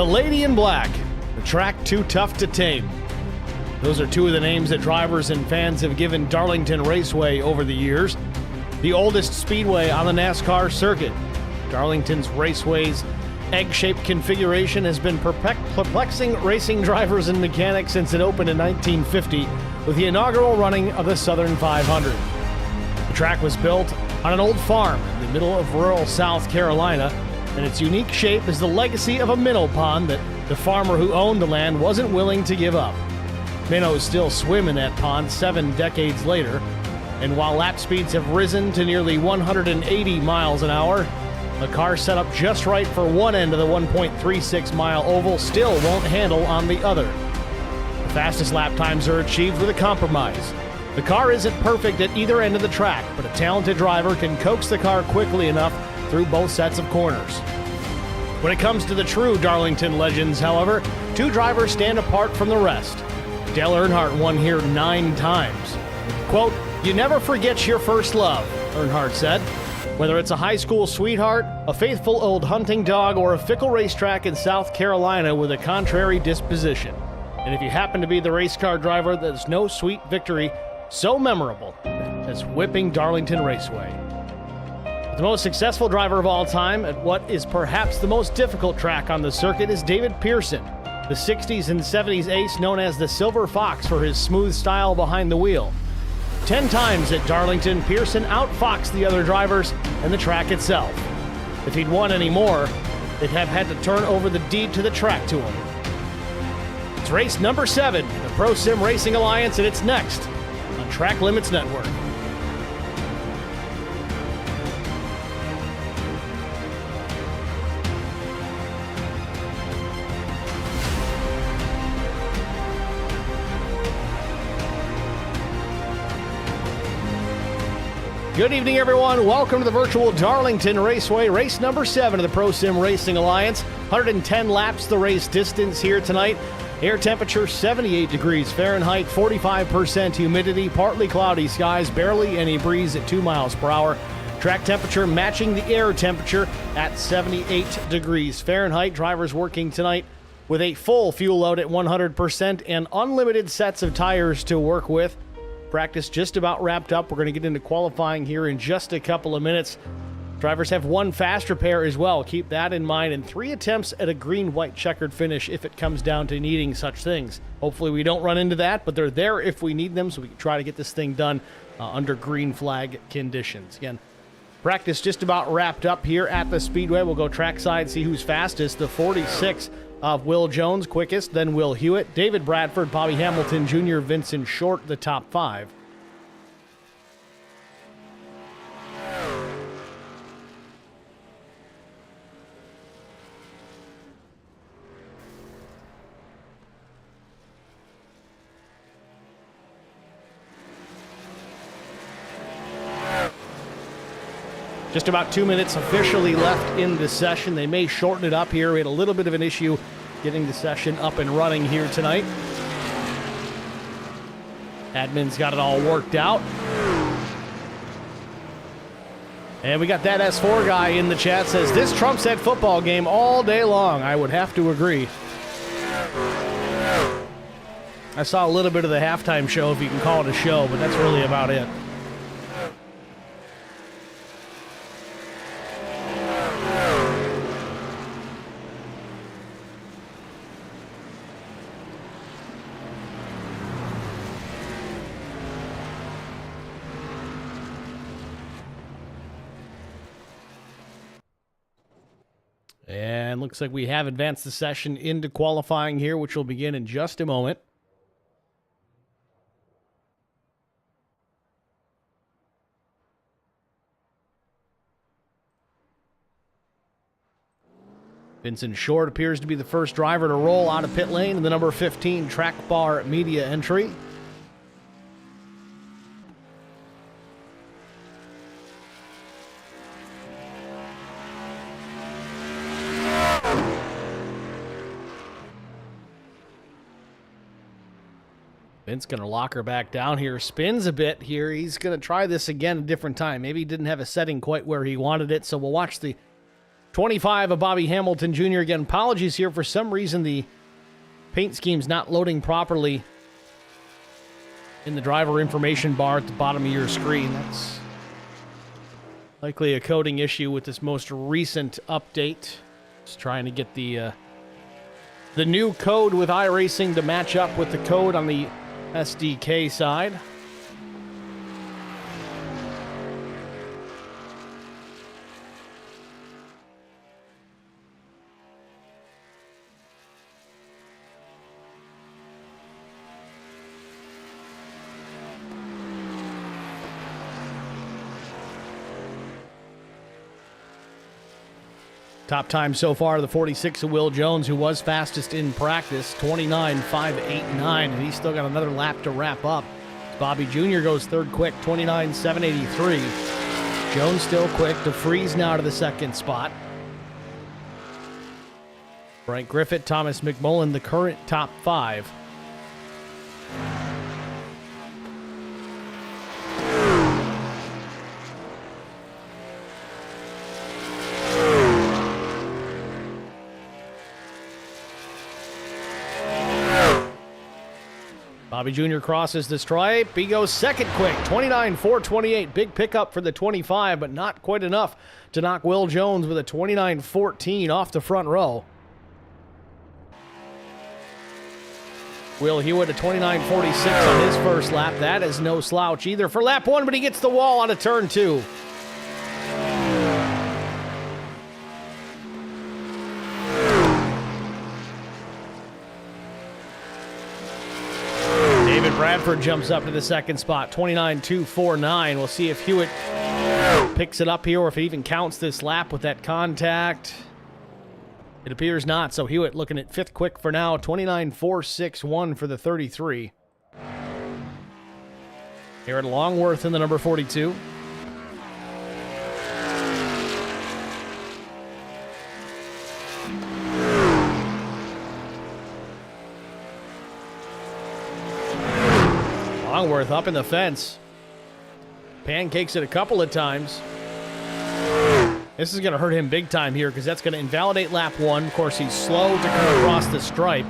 The Lady in Black, the track too tough to tame. Those are two of the names that drivers and fans have given Darlington Raceway over the years. The oldest speedway on the NASCAR circuit. Darlington's Raceway's egg-shaped configuration has been perplexing racing drivers and mechanics since it opened in 1950 with the inaugural running of the Southern 500. The track was built on an old farm in the middle of rural South Carolina, and its unique shape is the legacy of a minnow pond that the farmer who owned the land wasn't willing to give up. Minnows still swim in that pond 7 decades later, and while lap speeds have risen to nearly 180 miles an hour, a car set up just right for one end of the 1.36-mile oval still won't handle on the other. The fastest lap times are achieved with a compromise. The car isn't perfect at either end of the track, but a talented driver can coax the car quickly enough through both sets of corners. When it comes to the true Darlington legends, however, two drivers stand apart from the rest. Dale Earnhardt won here 9 times. Quote, "You never forget your first love," Earnhardt said. Whether it's a high school sweetheart, a faithful old hunting dog, or a fickle racetrack in South Carolina with a contrary disposition. And if you happen to be the race car driver, there's no sweet victory so memorable as whipping Darlington Raceway. The most successful driver of all time at what is perhaps the most difficult track on the circuit is David Pearson, the 60s and 70s ace known as the Silver Fox for his smooth style behind the wheel. 10 times at Darlington, Pearson outfoxed the other drivers and the track itself. If he'd won any more, they'd have had to turn over the deed to the track to him. It's race number 7, the ProSim Racing Alliance, and it's next on Track Limits Network. Good evening, everyone. Welcome to the virtual Darlington Raceway, race number 7 of the ProSim Racing Alliance. 110 laps the race distance here tonight. Air temperature 78 degrees Fahrenheit, 45% humidity, partly cloudy skies, barely any breeze at 2 miles per hour. Track temperature matching the air temperature at 78 degrees Fahrenheit. Drivers working tonight with a full fuel load at 100% and unlimited sets of tires to work with. Practice just about wrapped up. We're going to get into qualifying here in just a couple of minutes. Drivers have 1 fast repair as well. Keep that in mind. And 3 attempts at a green-white checkered finish if it comes down to needing such things. Hopefully we don't run into that, but they're there if we need them, so we can try to get this thing done under green flag conditions. Again, practice just about wrapped up here at the Speedway. We'll go trackside, see who's fastest. The 46 of Will Jones, quickest, then Will Hewitt, David Bradford, Bobby Hamilton Jr., Vincent Short, the top 5. Just about 2 minutes officially left in the session. They may shorten it up here. We had a little bit of an issue getting the session up and running here tonight. Admin's got it all worked out. And we got that S4 guy in the chat, says, "This trumps that football game all day long." I would have to agree. I saw a little bit of the halftime show, if you can call it a show, but that's really about it. And looks like we have advanced the session into qualifying here, which will begin in just a moment. Vincent Short appears to be the first driver to roll out of pit lane in the number 15 track bar media entry. Vince going to lock her back down here. Spins a bit here. He's going to try this again a different time. Maybe he didn't have a setting quite where he wanted it, so we'll watch the 25 of Bobby Hamilton Jr. Again, apologies here. For some reason, the paint scheme's not loading properly in the driver information bar at the bottom of your screen. That's likely a coding issue with this most recent update. Just trying to get the new code with iRacing to match up with the code on the SDK side. Top time so far, the 46 of Will Jones, who was fastest in practice, 29.589, and he's still got another lap to wrap up. Bobby Jr. goes third quick, 29.783. Jones still quick. DeFries now to the second spot. Frank Griffith, Thomas McMullen, the current top five. Bobby Jr. crosses the stripe. He goes second quick, 29.428. Big pickup for the 25, but not quite enough to knock Will Jones with a 29.14 off the front row. Will Hewitt, a 29.46 on his first lap. That is no slouch either for lap one, but he gets the wall on a turn two. Bradford jumps up to the second spot, 29.249. We'll see if Hewitt picks it up here or if he even counts this lap with that contact. It appears not, so Hewitt looking at fifth quick for now, 29.461 for the 33. Here at Longworth in the number 42. Longworth up in the fence. Pancakes it a couple of times. This is going to hurt him big time here because that's going to invalidate lap one. Of course, he's slow to come across the stripe.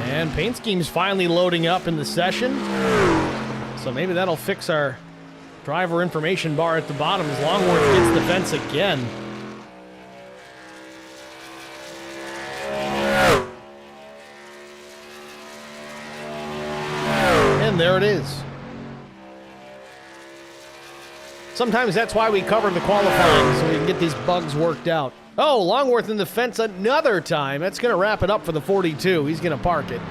And paint scheme's finally loading up in the session. So maybe that'll fix our driver information bar at the bottom as Longworth gets the fence again. And there it is. Sometimes that's why we cover the qualifying, so we can get these bugs worked out. Oh, Longworth in the fence another time. That's going to wrap it up for the 42. He's going to park it.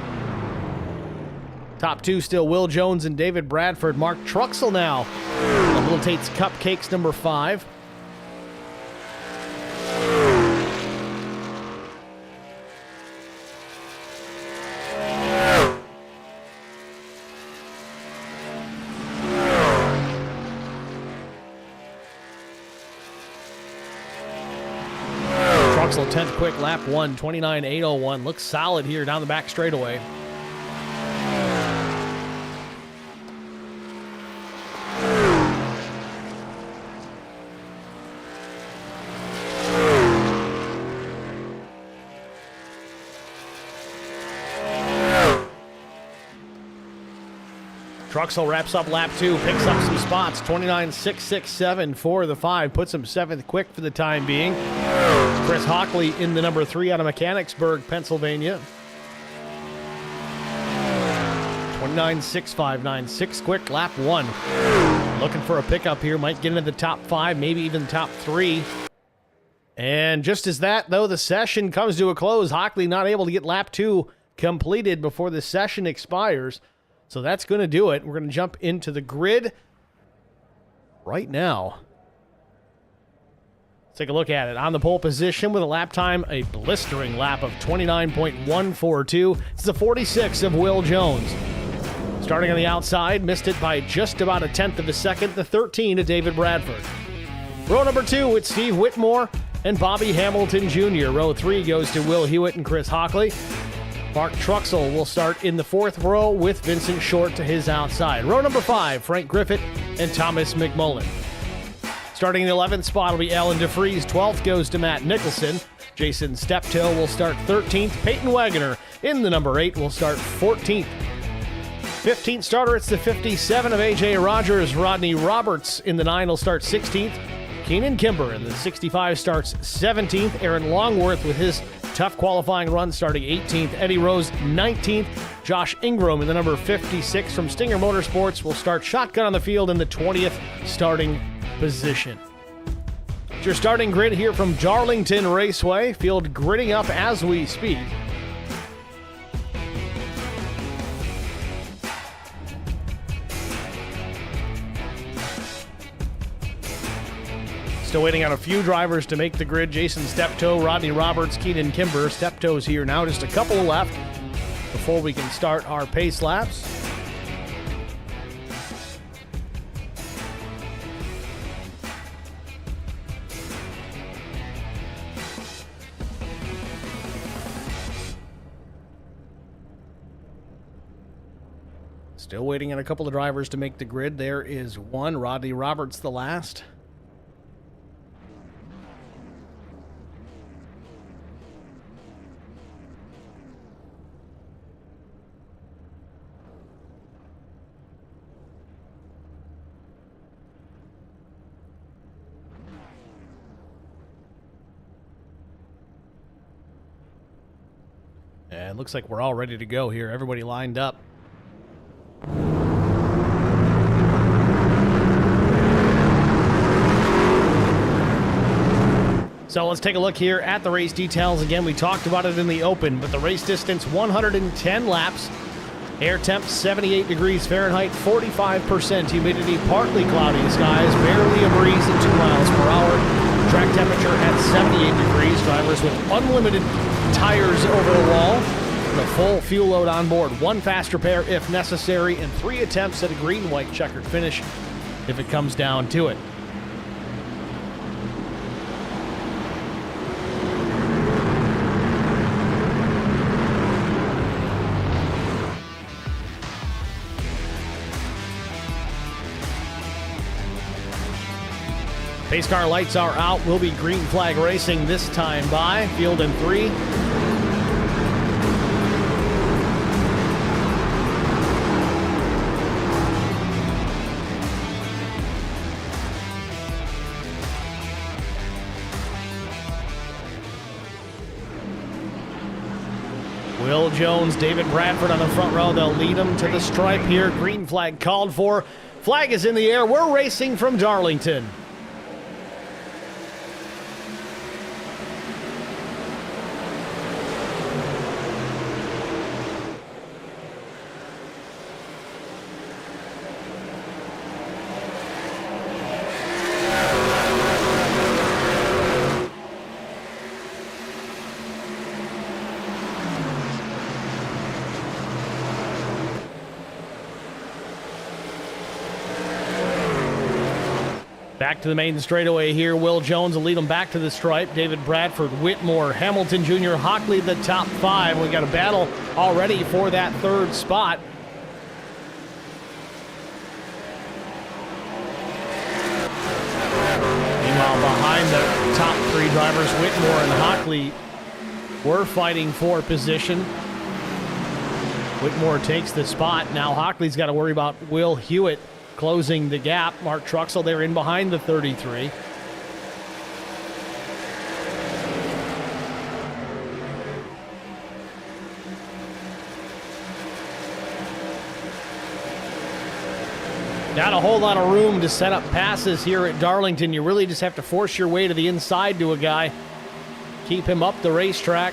Top two still Will Jones and David Bradford. Mark Truxell now. Little Tate's Cupcakes, number 5. Truxell 10th quick, lap 1, 29.801. Looks solid here down the back straightaway. Truxell wraps up lap 2, picks up some spots, 29.667 for the 5, puts him 7th quick for the time being. Chris Hockley in the number 3 out of Mechanicsburg, Pennsylvania. 29.659, 6th quick, lap 1. Looking for a pickup here, might get into the top 5, maybe even top 3. And just as that, though, the session comes to a close. Hockley not able to get lap 2 completed before the session expires. So that's going to do it. We're going to jump into the grid right now. Let's take a look at it. On the pole position with a lap time, a blistering lap of 29.142. It's the 46 of Will Jones. Starting on the outside, missed it by just about a tenth of a second, the 13 of David Bradford. Row number 2 with Steve Whitmore and Bobby Hamilton Jr. Row 3 goes to Will Hewitt and Chris Hockley. Mark Truxell will start in the 4th row with Vincent Short to his outside. Row number 5, Frank Griffith and Thomas McMullen. Starting in the 11th spot will be Alan DeFries. 12th goes to Matt Nicholson. Jason Steptoe will start 13th. Peyton Wagoner in the number 8 will start 14th. 15th starter, it's the 57 of A.J. Rogers. Rodney Roberts in the 9 will start 16th. Keenan Kimber in the 65 starts 17th. Aaron Longworth with his tough qualifying run starting 18th. Eddie Rose 19th. Josh Ingram in the number 56 from Stinger Motorsports will start shotgun on the field in the 20th starting position. It's your starting grid here from Darlington Raceway. Field gridding up as we speak. Still waiting on a few drivers to make the grid. Jason Steptoe, Rodney Roberts, Keenan Kimber. Steptoe's here now, just a couple left before we can start our pace laps. Still waiting on a couple of drivers to make the grid. There is one, Rodney Roberts, the last. And it looks like we're all ready to go here. Everybody lined up. So let's take a look here at the race details. Again, we talked about it in the open, but the race distance 110 laps. Air temp 78 degrees Fahrenheit, 45% humidity, partly cloudy skies, barely a breeze at 2 miles per hour. Track temperature at 78 degrees. Drivers with unlimited tires over the wall. The full fuel load on board. 1 faster pair if necessary, and 3 attempts at a green-white checkered finish if it comes down to it. Pace car lights are out. Will be green flag racing this time by field in 3. Will Jones, David Bradford on the front row. They'll lead them to the stripe here. Green flag called for. Flag is in the air. We're racing from Darlington. Back to the main straightaway here. Will Jones will lead them back to the stripe. David Bradford, Whitmore, Hamilton Jr., Hockley, the top 5. We got a battle already for that 3rd spot. Meanwhile, behind the top 3 drivers, Whitmore and Hockley were fighting for position. Whitmore takes the spot. Now Hockley's got to worry about Will Hewitt closing the gap. Mark Truxell there in behind the 33. Not a whole lot of room to set up passes here at Darlington. You really just have to force your way to the inside to a guy. Keep him up the racetrack.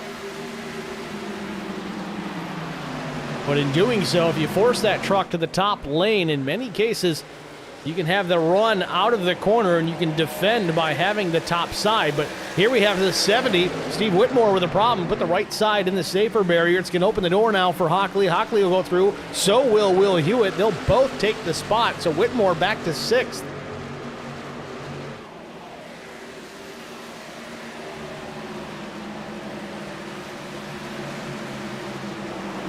But in doing so, if you force that truck to the top lane, in many cases, you can have the run out of the corner and you can defend by having the top side. But here we have the 70. Steve Whitmore with a problem. Put the right side in the safer barrier. It's going to open the door now for Hockley. Hockley will go through. So will Will Hewitt. They'll both take the spot. So Whitmore back to 6th.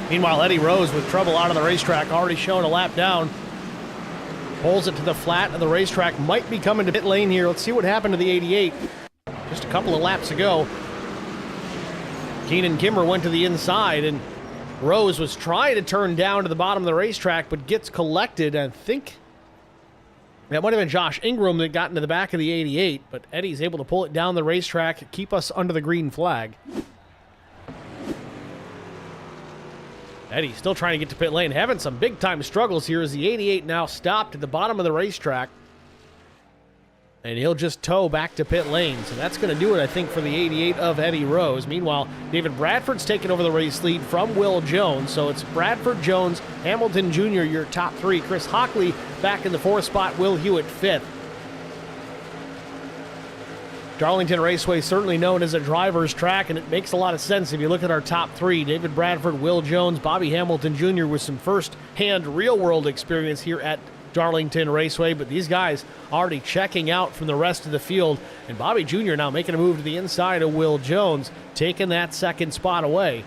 Meanwhile, Eddie Rose with trouble out of the racetrack, already showing a lap down. Pulls it to the flat of the racetrack. Might be coming to pit lane here. Let's see what happened to the 88 just a couple of laps ago. Keenan Kimmer went to the inside, and Rose was trying to turn down to the bottom of the racetrack, but gets collected. I think that might have been Josh Ingram that got into the back of the 88, but Eddie's able to pull it down the racetrack, keep us under the green flag. Eddie still trying to get to pit lane, having some big-time struggles here as the 88 now stopped at the bottom of the racetrack. And he'll just tow back to pit lane. So that's going to do it, I think, for the 88 of Eddie Rose. Meanwhile, David Bradford's taken over the race lead from Will Jones. So it's Bradford, Jones, Hamilton Jr., your top three. Chris Hockley back in the fourth spot. Will Hewitt fifth. Darlington Raceway certainly known as a driver's track, and it makes a lot of sense if you look at our top three. David Bradford, Will Jones, Bobby Hamilton Jr. with some first-hand real-world experience here at Darlington Raceway, but these guys already checking out from the rest of the field, and Bobby Jr. now making a move to the inside of Will Jones, taking that second spot away.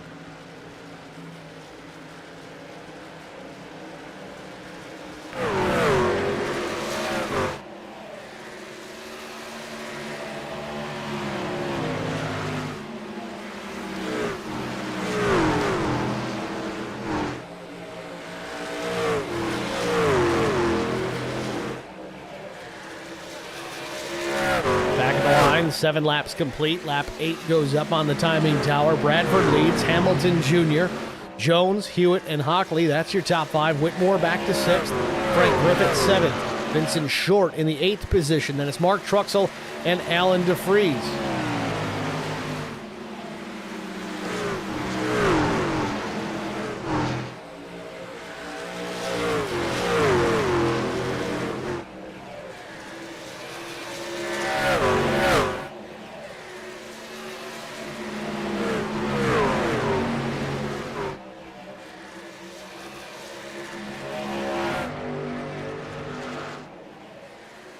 Back at the line, 7 laps complete. Lap 8 goes up on the timing tower. Bradford leads, Hamilton Jr., Jones, Hewitt, and Hockley. That's your top 5. Whitmore back to 6th. Frank Griffith 7th. Vincent Short in the 8th position. Then it's Mark Truxell and Alan DeFries.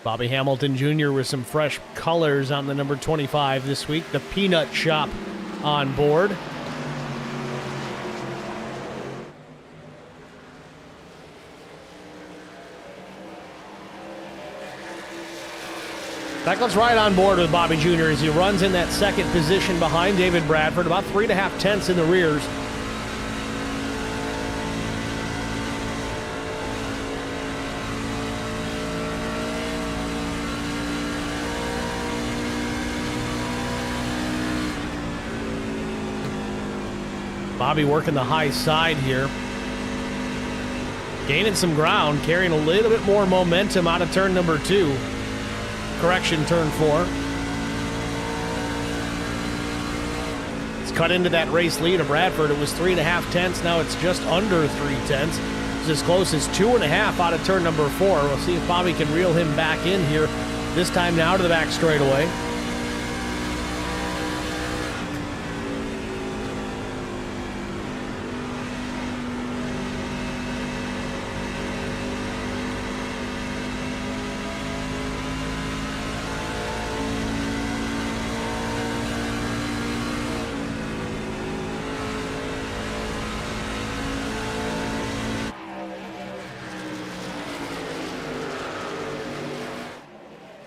Bobby Hamilton Jr. with some fresh colors on the number 25 this week. The Peanut Shop on board. Becklett's right on board with Bobby Jr. as he runs in that second position behind David Bradford, about 3.5 tenths in the rears. Bobby working the high side here. Gaining some ground, carrying a little bit more momentum out of turn number 2. Correction, turn 4. It's cut into that race lead of Bradford. It was 3.5 tenths. Now it's just under 3 tenths. It's as close as 2.5 out of turn number 4. We'll see if Bobby can reel him back in here. This time now to the back straightaway.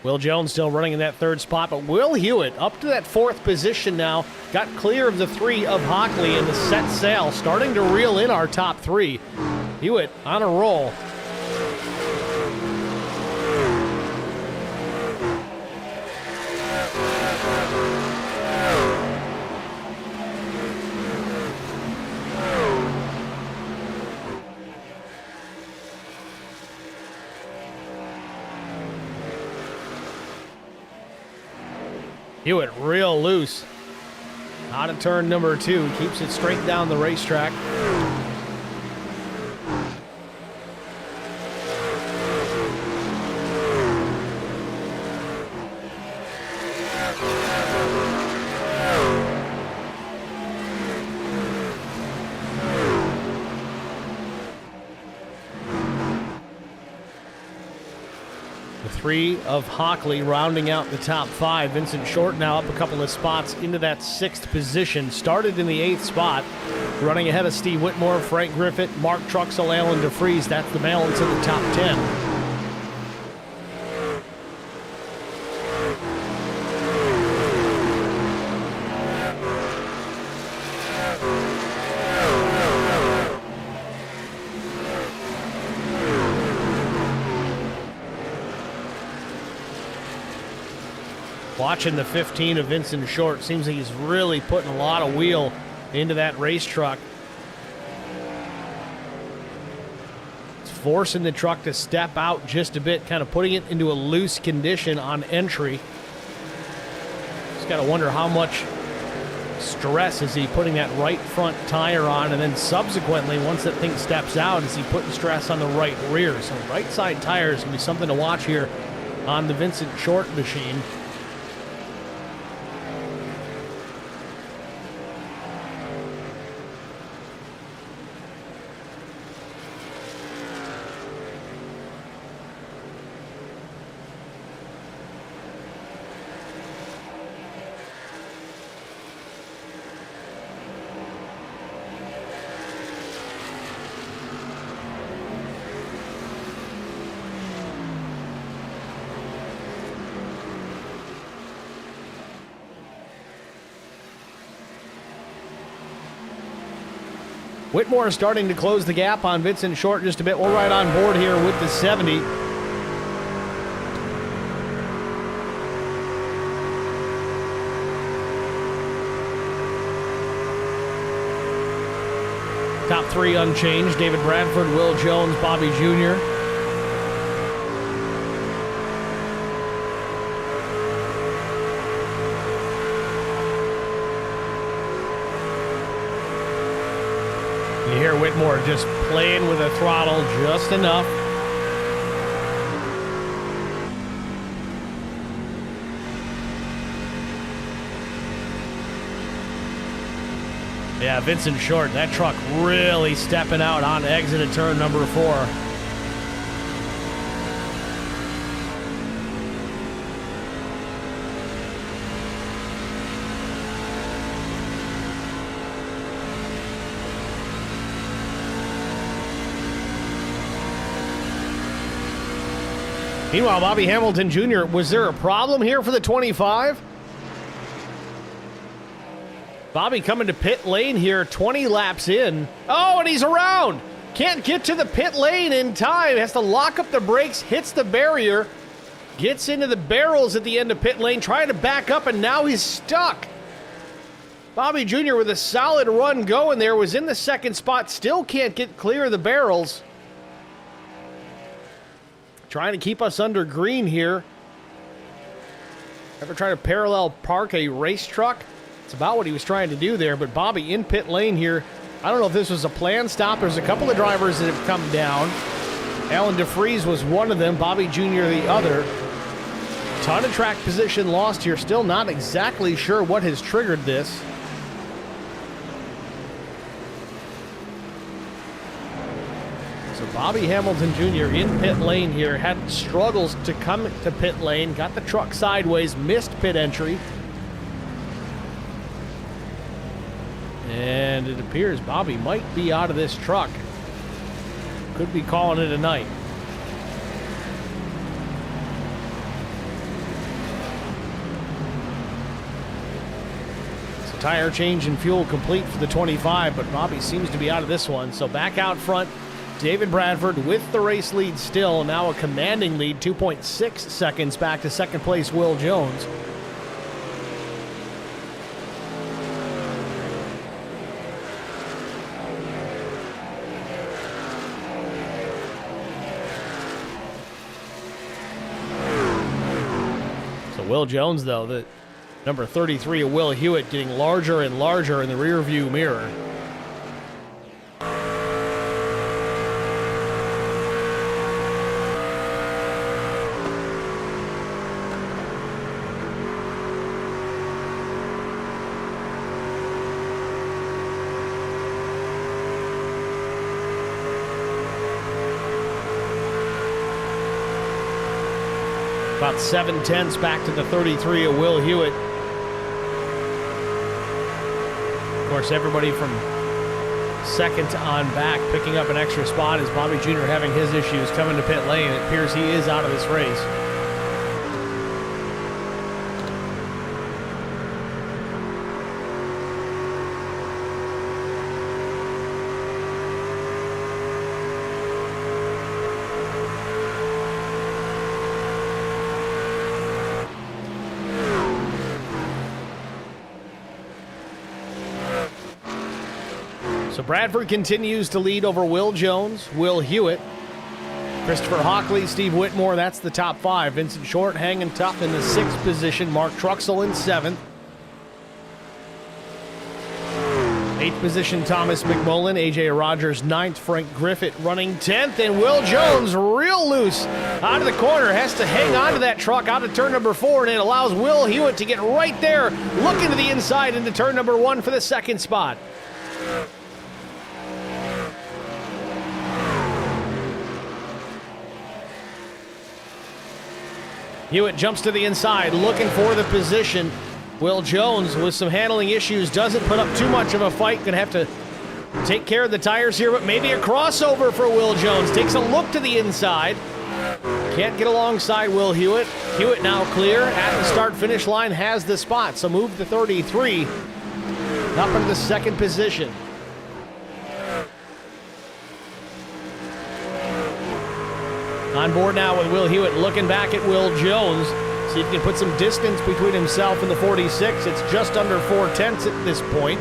Will Jones still running in that third spot, but Will Hewitt up to that 4th position now. Got clear of the 3 of Hockley in the set sail, starting to reel in our top 3. Hewitt on a roll. Hewitt real loose. Out of turn number 2. Keeps it straight down the racetrack. The 3 of Hockley rounding out the top 5. Vincent Short now up a couple of spots into that 6th position. Started in the 8th spot, running ahead of Steve Whitmore, Frank Griffith, Mark Truxell, Alan DeFries. That's the balance of the top 10. Watching the 15 of Vincent Short, seems like he's really putting a lot of wheel into that race truck. It's forcing the truck to step out just a bit, kind of putting it into a loose condition on entry. Just got to wonder how much stress is he putting that right front tire on, and then subsequently, once that thing steps out, is he putting stress on the right rear? So right side tires going to be something to watch here on the Vincent Short machine. Whitmore is starting to close the gap on Vincent Short just a bit. We're right on board here with the 70. Top 3 unchanged. David Bradford, Will Jones, Bobby Jr. You hear Whitmore just playing with the throttle just enough. Yeah, Vincent Short, that truck really stepping out on exit at turn number 4. Meanwhile, Bobby Hamilton Jr., was there a problem here for the 25? Bobby coming to pit lane here, 20 laps in. Oh, and he's around. Can't get to the pit lane in time. Has to lock up the brakes, hits the barrier, gets into the barrels at the end of pit lane, trying to back up, and now he's stuck. Bobby Jr. with a solid run going there, was in the 2nd spot, still can't get clear of the barrels. Trying to keep us under green here. Ever try to parallel park a race truck? It's about what he was trying to do there, but Bobby in pit lane here. I don't know if this was a planned stop. There's a couple of drivers that have come down. Alan DeFries was one of them, Bobby Jr. the other. Ton of track position lost here. Still not exactly sure what has triggered this. So Bobby Hamilton Jr. in pit lane here. Had struggles to come to pit lane. Got the truck sideways, missed pit entry. And it appears Bobby might be out of this truck. Could be calling it a night. So tire change and fuel complete for the 25, but Bobby seems to be out of this one. So back out front, David Bradford with the race lead still. Now a commanding lead, 2.6 seconds back to 2nd place Will Jones. Will Jones, though, the number 33 of Will Hewitt, getting larger and larger in the rearview mirror. About 7/10 back to the 33 of Will Hewitt. Of course, everybody from second on back picking up an extra spot as Bobby Jr. having his issues coming to pit lane. It appears he is out of this race. So Bradford continues to lead over Will Jones, Will Hewitt, Christopher Hockley, Steve Whitmore. That's the top five. Vincent Short hanging tough in the 6th position. Mark Truxell in 7th. 8th position, Thomas McMullen. A.J. Rogers 9th. Frank Griffith running 10th. And Will Jones real loose out of the corner. Has to hang on to that truck out of turn number 4. And it allows Will Hewitt to get right there, looking to the inside into turn number 1 for the 2nd spot. Hewitt jumps to the inside, looking for the position. Will Jones, with some handling issues, doesn't put up too much of a fight. Going to have to take care of the tires here, but maybe a crossover for Will Jones. Takes a look to the inside. Can't get alongside Will Hewitt. Hewitt now clear at the start-finish line, has the spot. So move to 33, up into the 2nd position. On board now with Will Hewitt, looking back at Will Jones. See if he can put some distance between himself and the 46. It's just under 4/10 at this point.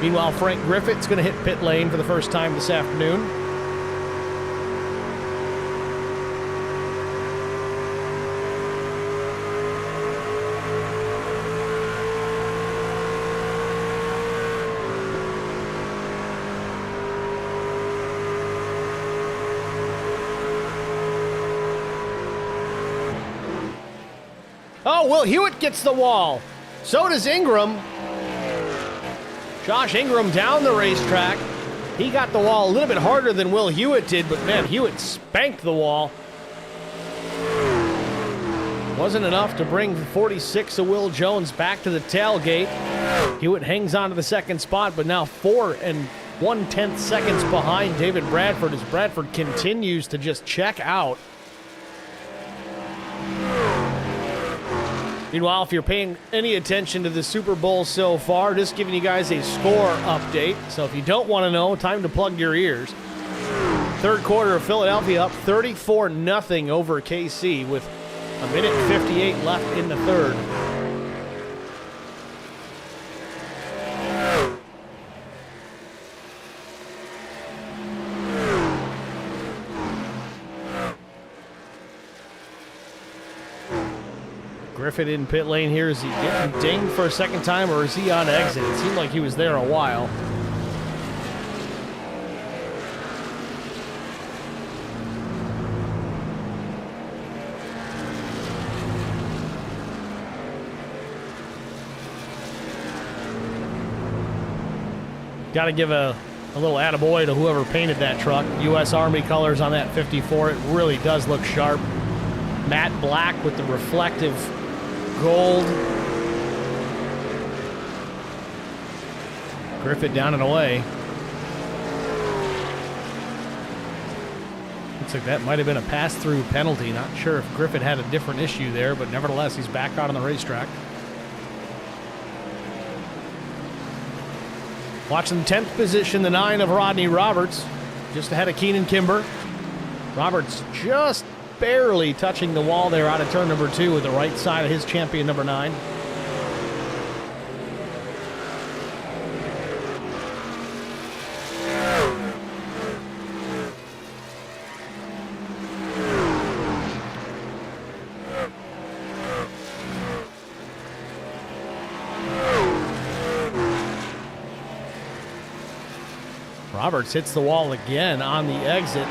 Meanwhile, Frank Griffith's going to hit pit lane for the first time this afternoon. Oh, Will Hewitt gets the wall. So does Ingram. Josh Ingram down the racetrack. He got the wall a little bit harder than Will Hewitt did, but man, Hewitt spanked the wall. Wasn't enough to bring 46 of Will Jones back to the tailgate. Hewitt hangs on to the 2nd spot, but now 4 1/10 seconds behind David Bradford as Bradford continues to just check out. Meanwhile, if you're paying any attention to the Super Bowl so far, just giving you guys a score update. So if you don't want to know, time to plug your ears. 3rd quarter of Philadelphia up 34-0 over KC with a minute 58 left in the 3rd. Griffith in pit lane here. Is he getting dinged for a 2nd time, or is he on exit? It seemed like he was there a while. Got to give a little attaboy to whoever painted that truck. U.S. Army colors on that 54. It really does look sharp. Matte black with the reflective gold. Griffith down and away. Looks like that might have been a pass-through penalty. Not sure if Griffith had a different issue there, but nevertheless, he's back out on the racetrack. Watching 10th position, the 9 of Rodney Roberts, just ahead of Keenan Kimber. Roberts just barely touching the wall there out of turn number 2 with the right side of his champion number 9. Roberts hits the wall again on the exit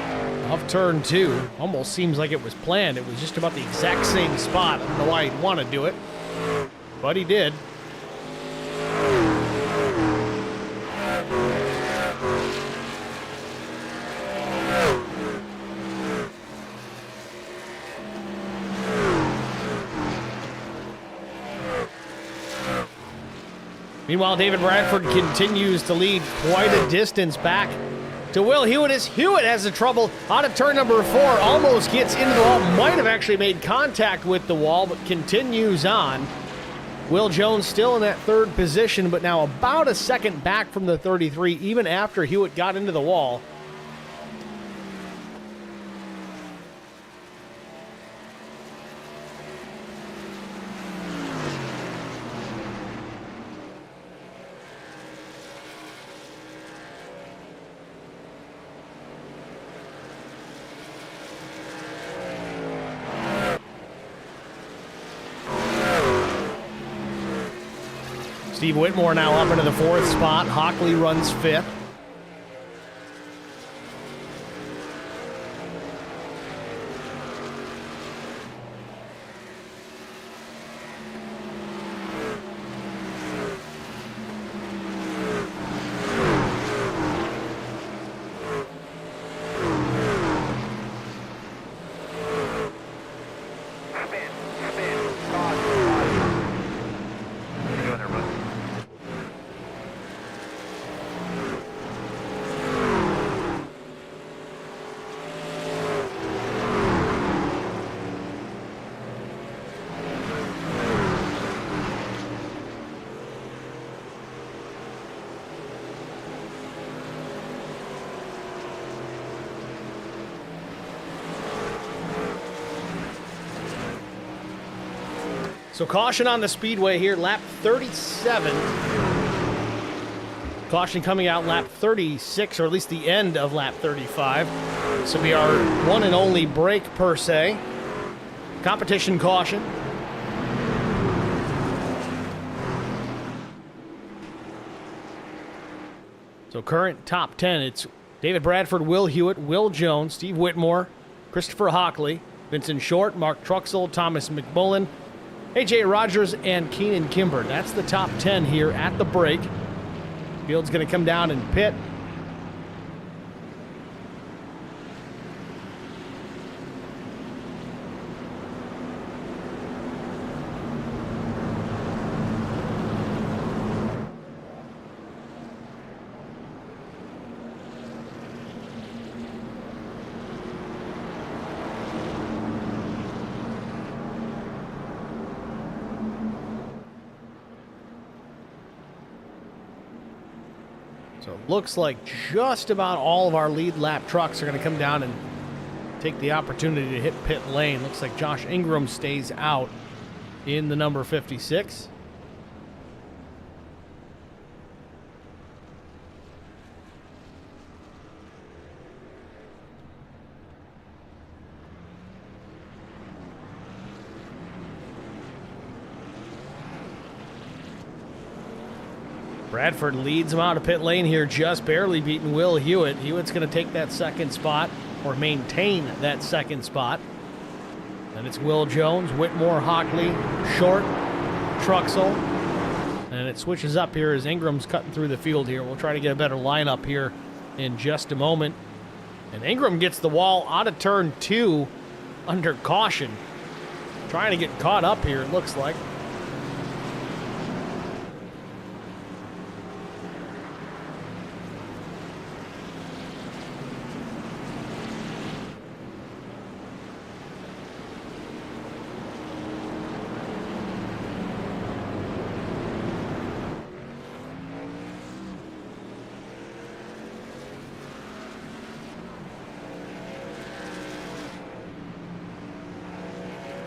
of turn 2. Almost seems like it was planned. It was just about the exact same spot. I don't know why he'd want to do it, but he did. Meanwhile, David Bradford continues to lead quite a distance back to Will Hewitt as Hewitt has the trouble out of turn number 4, almost gets into the wall, might have actually made contact with the wall, but continues on. Will Jones still in that 3rd position, but now about a second back from the 33, even after Hewitt got into the wall. Steve Whitmore now up into the 4th spot. Hockley runs 5th. So caution on the speedway here, lap 37. Caution coming out lap 36, or at least the end of lap 35. This will be our one and only break per se. Competition caution. So current top 10, it's David Bradford, Will Hewitt, Will Jones, Steve Whitmore, Christopher Hockley, Vincent Short, Mark Truxell, Thomas McMullen, AJ Rogers, and Keenan Kimber. That's the top 10 here at the break. Field's going to come down and pit. So it looks like just about all of our lead lap trucks are going to come down and take the opportunity to hit pit lane. Looks like Josh Ingram stays out in the number 56. Bradford leads him out of pit lane here, just barely beating Will Hewitt. Hewitt's going to take that second spot, or maintain that second spot. Then it's Will Jones, Whitmore, Hockley, Short, Truxell. And it switches up here as Ingram's cutting through the field here. We'll try to get a better lineup here in just a moment. And Ingram gets the wall out of turn 2 under caution. Trying to get caught up here, it looks like.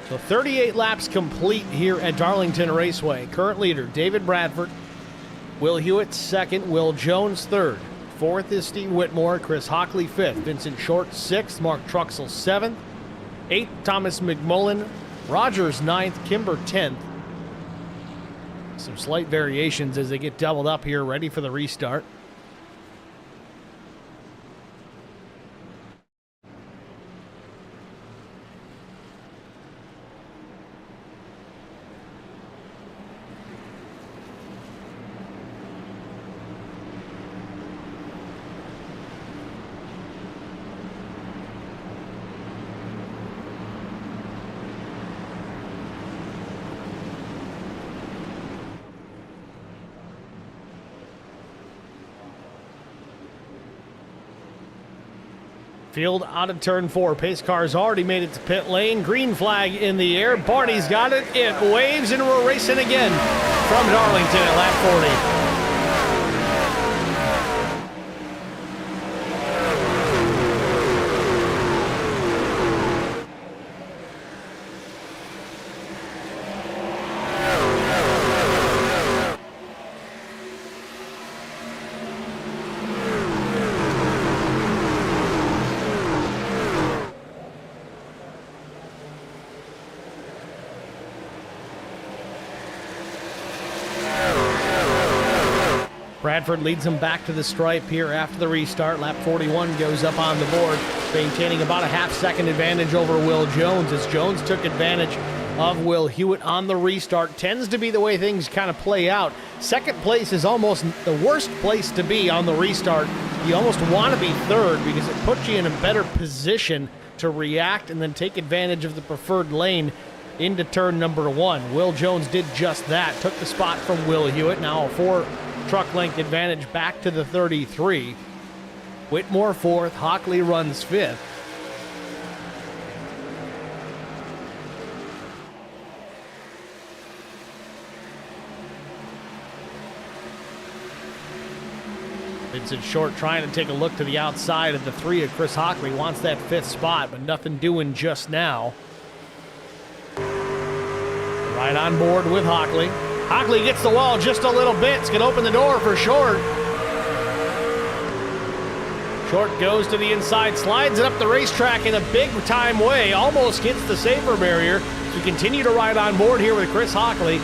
So 38 laps complete here at Darlington Raceway. Current leader, David Bradford. Will Hewitt second. Will Jones third. Fourth is Steve Whitmore. Chris Hockley fifth. Vincent Short sixth. Mark Truxell seventh. Eighth, Thomas McMullen. Rogers ninth. Kimber 10th. Some slight variations as they get doubled up here, ready for the restart. Field out of turn 4. Pace car's already made it to pit lane. Green flag in the air. Barty's got it. It waves, and we're racing again from Darlington at lap 40. Bradford leads him back to the stripe here after the restart. Lap 41 goes up on the board, maintaining about a half-second advantage over Will Jones, as Jones took advantage of Will Hewitt on the restart. Tends to be the way things kind of play out. Second place is almost the worst place to be on the restart. You almost want to be third because it puts you in a better position to react and then take advantage of the preferred lane into turn number 1. Will Jones did just that, took the spot from Will Hewitt. Now a 4-truck length advantage back to the 33. Whitmore 4th, Hockley runs 5th. Vincent Short trying to take a look to the outside of the 3 of Chris Hockley. Wants that 5th spot, but nothing doing just now. Right on board with Hockley. Hockley gets the wall just a little bit. It's going to open the door for Short. Short goes to the inside, slides it up the racetrack in a big-time way. Almost hits the safer barrier. So we continue to ride on board here with Chris Hockley.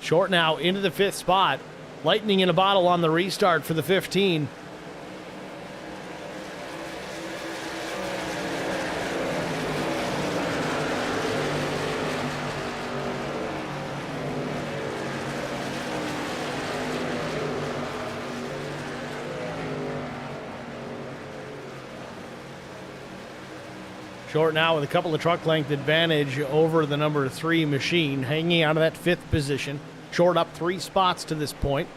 Short now into the 5th spot. Lightning in a bottle on the restart for the 15. Short now with a couple of truck length advantage over the number 3 machine, hanging out of that 5th position. Short up 3 spots to this point.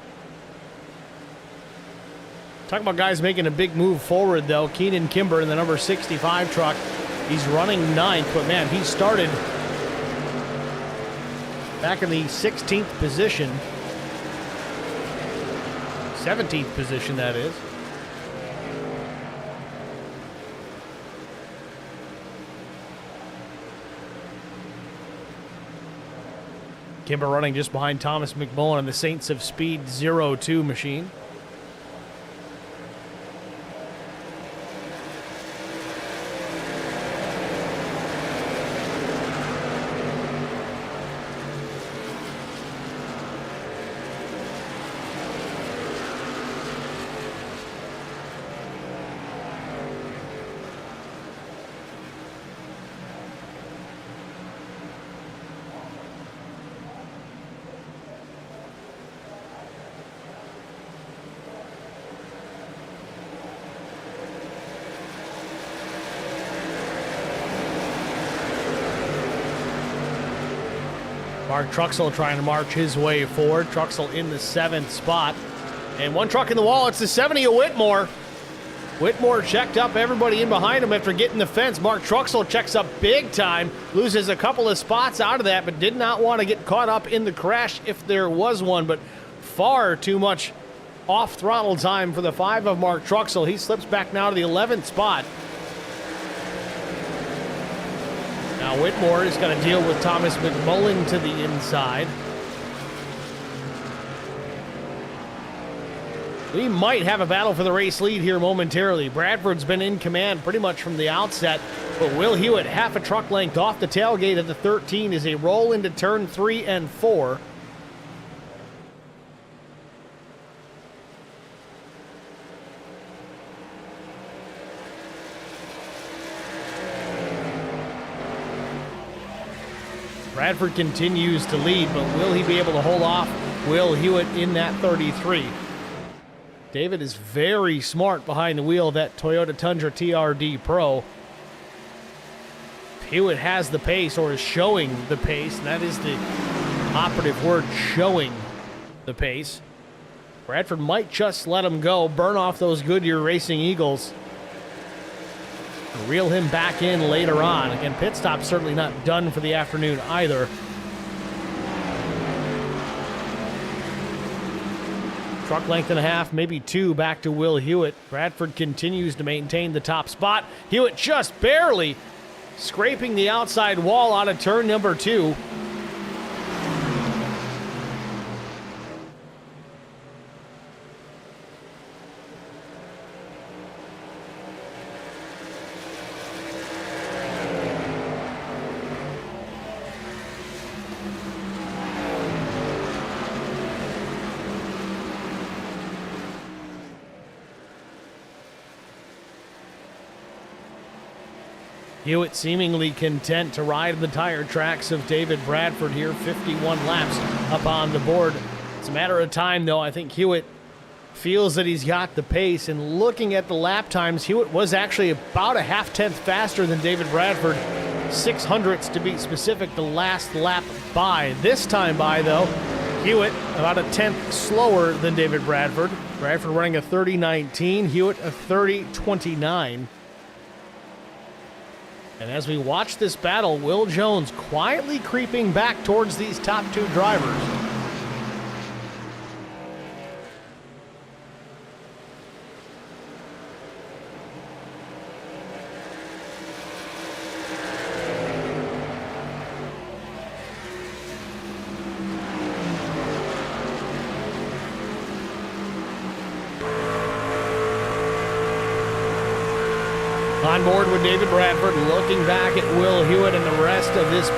Talk about guys making a big move forward, though. Keenan Kimber in the number 65 truck. He's running 9th, but man, he started back in the 16th position. 17th position, that is. Kimber running just behind Thomas McMullen on the Saints of Speed 02 machine. Mark Truxell trying to march his way forward. Truxell in the 7th spot. And 1 truck in the wall. It's the 70 of Whitmore. Whitmore checked up everybody in behind him after getting the fence. Mark Truxell checks up big time. Loses a couple of spots out of that, but did not want to get caught up in the crash if there was one. But far too much off-throttle time for the 5 of Mark Truxell. He slips back now to the 11th spot. Now Whitmore is going to deal with Thomas McMullen to the inside. We might have a battle for the race lead here momentarily. Bradford's been in command pretty much from the outset, but Will Hewitt half a truck length off the tailgate of the 13 as they roll into turn 3 and 4. Bradford continues to lead, but will he be able to hold off Will Hewitt in that 33? David is very smart behind the wheel of that Toyota Tundra TRD Pro. Hewitt has the pace, or is showing the pace, and that is the operative word, showing the pace. Bradford might just let him go, burn off those Goodyear Racing Eagles, and reel him back in later on. Again, pit stop certainly not done for the afternoon either. Truck length and a half, maybe 2 back to Will Hewitt. Bradford continues to maintain the top spot. Hewitt just barely scraping the outside wall out of turn number 2. Hewitt seemingly content to ride the tire tracks of David Bradford here. 51 laps up on the board. It's a matter of time, though. I think Hewitt feels that he's got the pace. And looking at the lap times, Hewitt was actually about a half-tenth faster than David Bradford. 600ths to be specific, the last lap by. This time by, though, Hewitt about a tenth slower than David Bradford. Bradford running a 30.19, Hewitt a 30.29. And as we watch this battle, Will Jones quietly creeping back towards these top 2 drivers. On board with David Bradford, looking back at Will Hewitt and the rest of this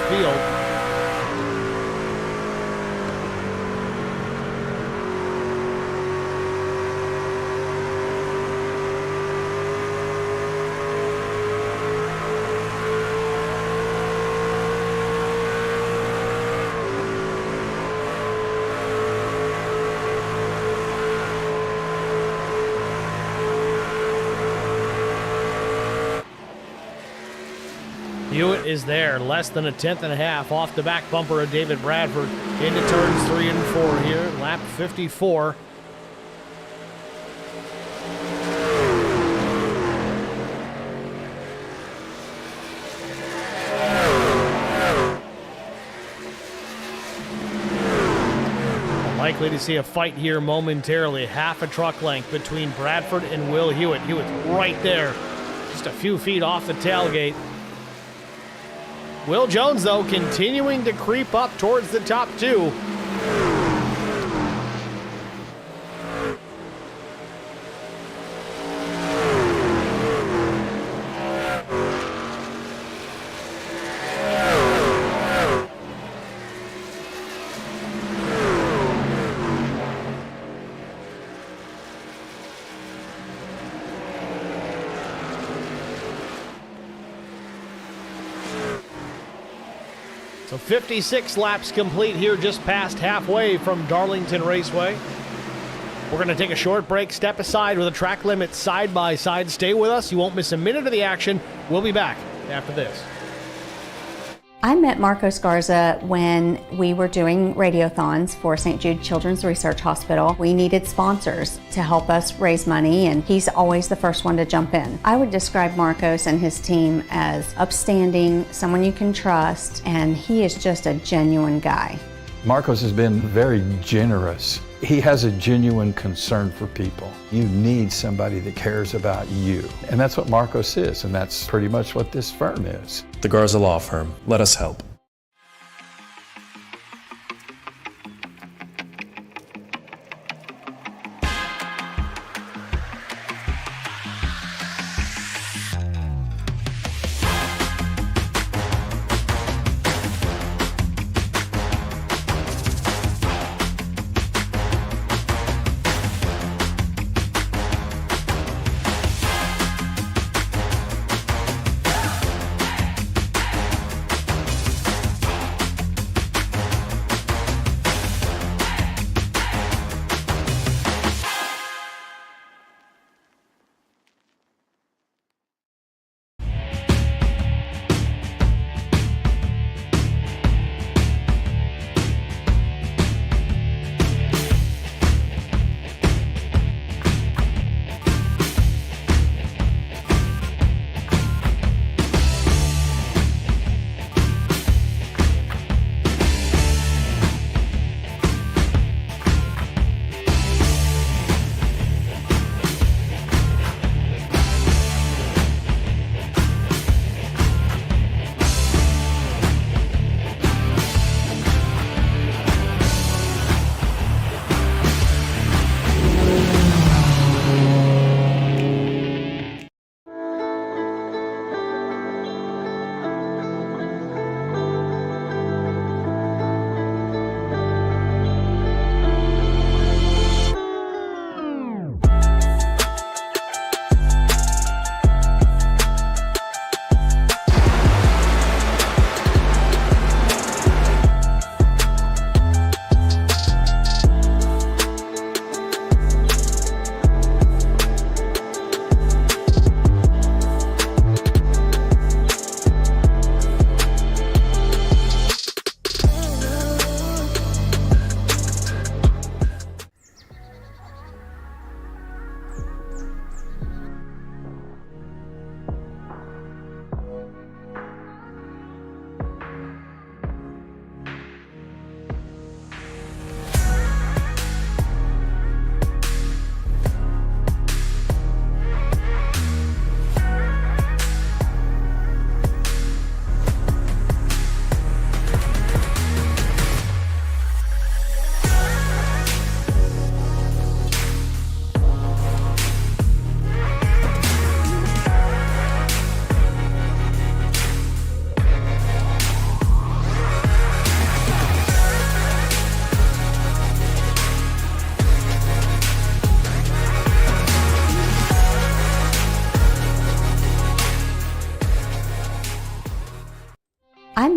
field. Hewitt is there, less than a tenth and a half off the back bumper of David Bradford into turns 3 and 4 here, lap 54. Likely to see a fight here momentarily. Half a truck length between Bradford and Will Hewitt. Hewitt's right there, just a few feet off the tailgate. Will Jones, though, continuing to creep up towards the top 2. So 56 laps complete here, just past halfway from Darlington Raceway. We're going to take a short break, step aside with a track limit side by side. Stay with us. You won't miss a minute of the action. We'll be back after this. I met Marcos Garza when we were doing radiothons for St. Jude Children's Research Hospital. We needed sponsors to help us raise money, and he's always the first one to jump in. I would describe Marcos and his team as upstanding, someone you can trust, and he is just a genuine guy. Marcos has been very generous. He has a genuine concern for people. You need somebody that cares about you. And that's what Marcos is, and that's pretty much what this firm is. The Garza Law Firm. Let us help.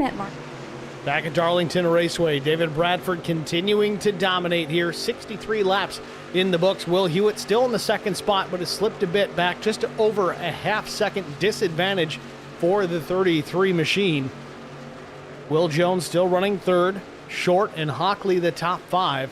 met Mark. Back at Darlington Raceway, David Bradford continuing to dominate here. 63 laps in the books. Will Hewitt still in the second spot, but has slipped a bit back, just over a half-second disadvantage for the 33 machine. Will Jones still running third. Short and Hockley the top five.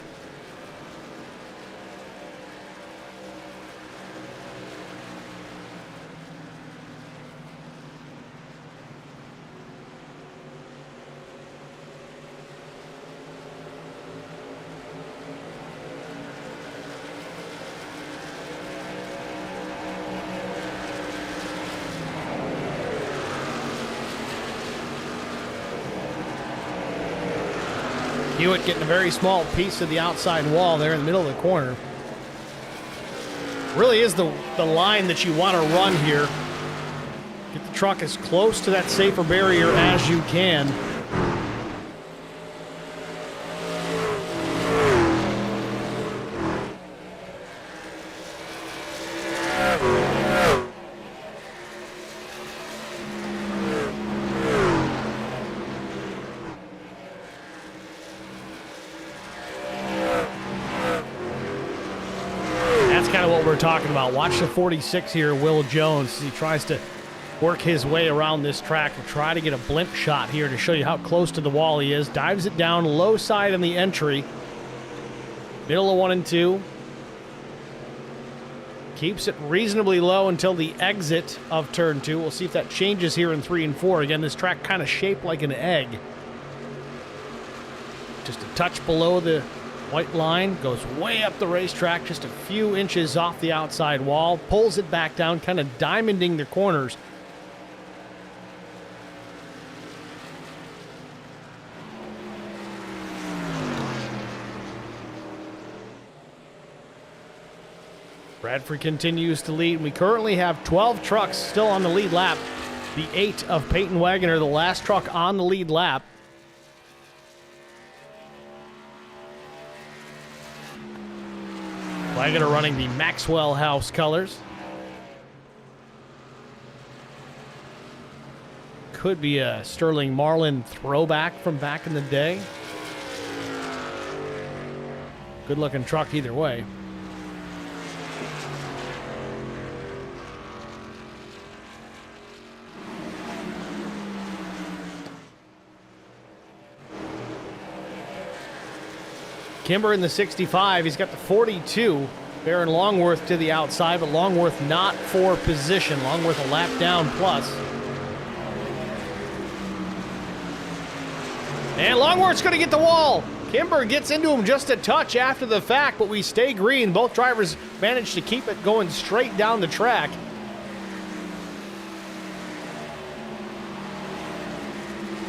Hewitt getting a very small piece of the outside wall there in the middle of the corner. Really is the line that you want to run here. Get the truck as close to that safer barrier as you can. We're talking about. Watch the 46 here, Will Jones, as he tries to work his way around this track and try to get a blimp shot here to show you how close to the wall he is. Dives it down low side in the entry. Middle of 1 and 2. Keeps it reasonably low until the exit of turn 2. We'll see if that changes here in 3 and 4. Again, this track kind of shaped like an egg. Just a touch below the white line, goes way up the racetrack, just a few inches off the outside wall, pulls it back down, kind of diamonding the corners. Bradford continues to lead. We currently have 12 trucks still on the lead lap. The 8 of Peyton Wagoner, the last truck on the lead lap. Wagoner running the Maxwell House colors. Could be a Sterling Marlin throwback from back in the day. Good looking truck either way. Kimber in the 65. He's got the 42. Baron Longworth to the outside, but Longworth not for position. Longworth a lap down plus. And Longworth's going to get the wall. Kimber gets into him just a touch after the fact, but we stay green. Both drivers managed to keep it going straight down the track.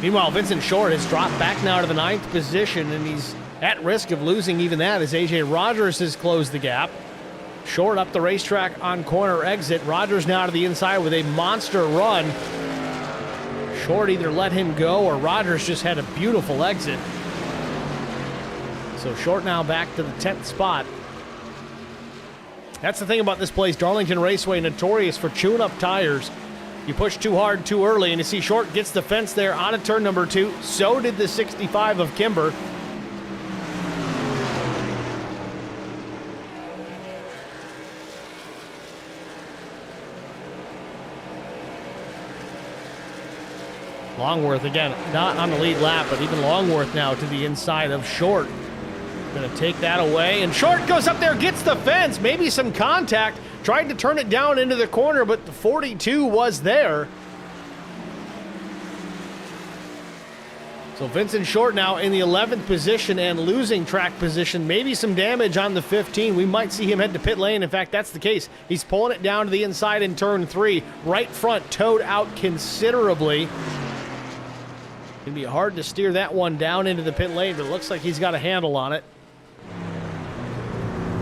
Meanwhile, Vincent Short has dropped back now to the 9th position, and he's at risk of losing even that as A.J. Rogers has closed the gap. Short up the racetrack on corner exit. Rogers now to the inside with a monster run. Short either let him go or Rogers just had a beautiful exit. So Short now back to the 10th spot. That's the thing about this place. Darlington Raceway, notorious for chewing up tires. You push too hard too early, and you see Short gets the fence there on a turn number 2. So did the 65 of Kimber. Longworth, again, not on the lead lap, but even Longworth now to the inside of Short. Going to take that away, and Short goes up there, gets the fence, maybe some contact, tried to turn it down into the corner, but the 42 was there. So Vincent Short now in the 11th position and losing track position. Maybe some damage on the 15. We might see him head to pit lane. In fact, that's the case. He's pulling it down to the inside in turn 3. Right front towed out considerably. It'd be hard to steer that one down into the pit lane, but it looks like he's got a handle on it.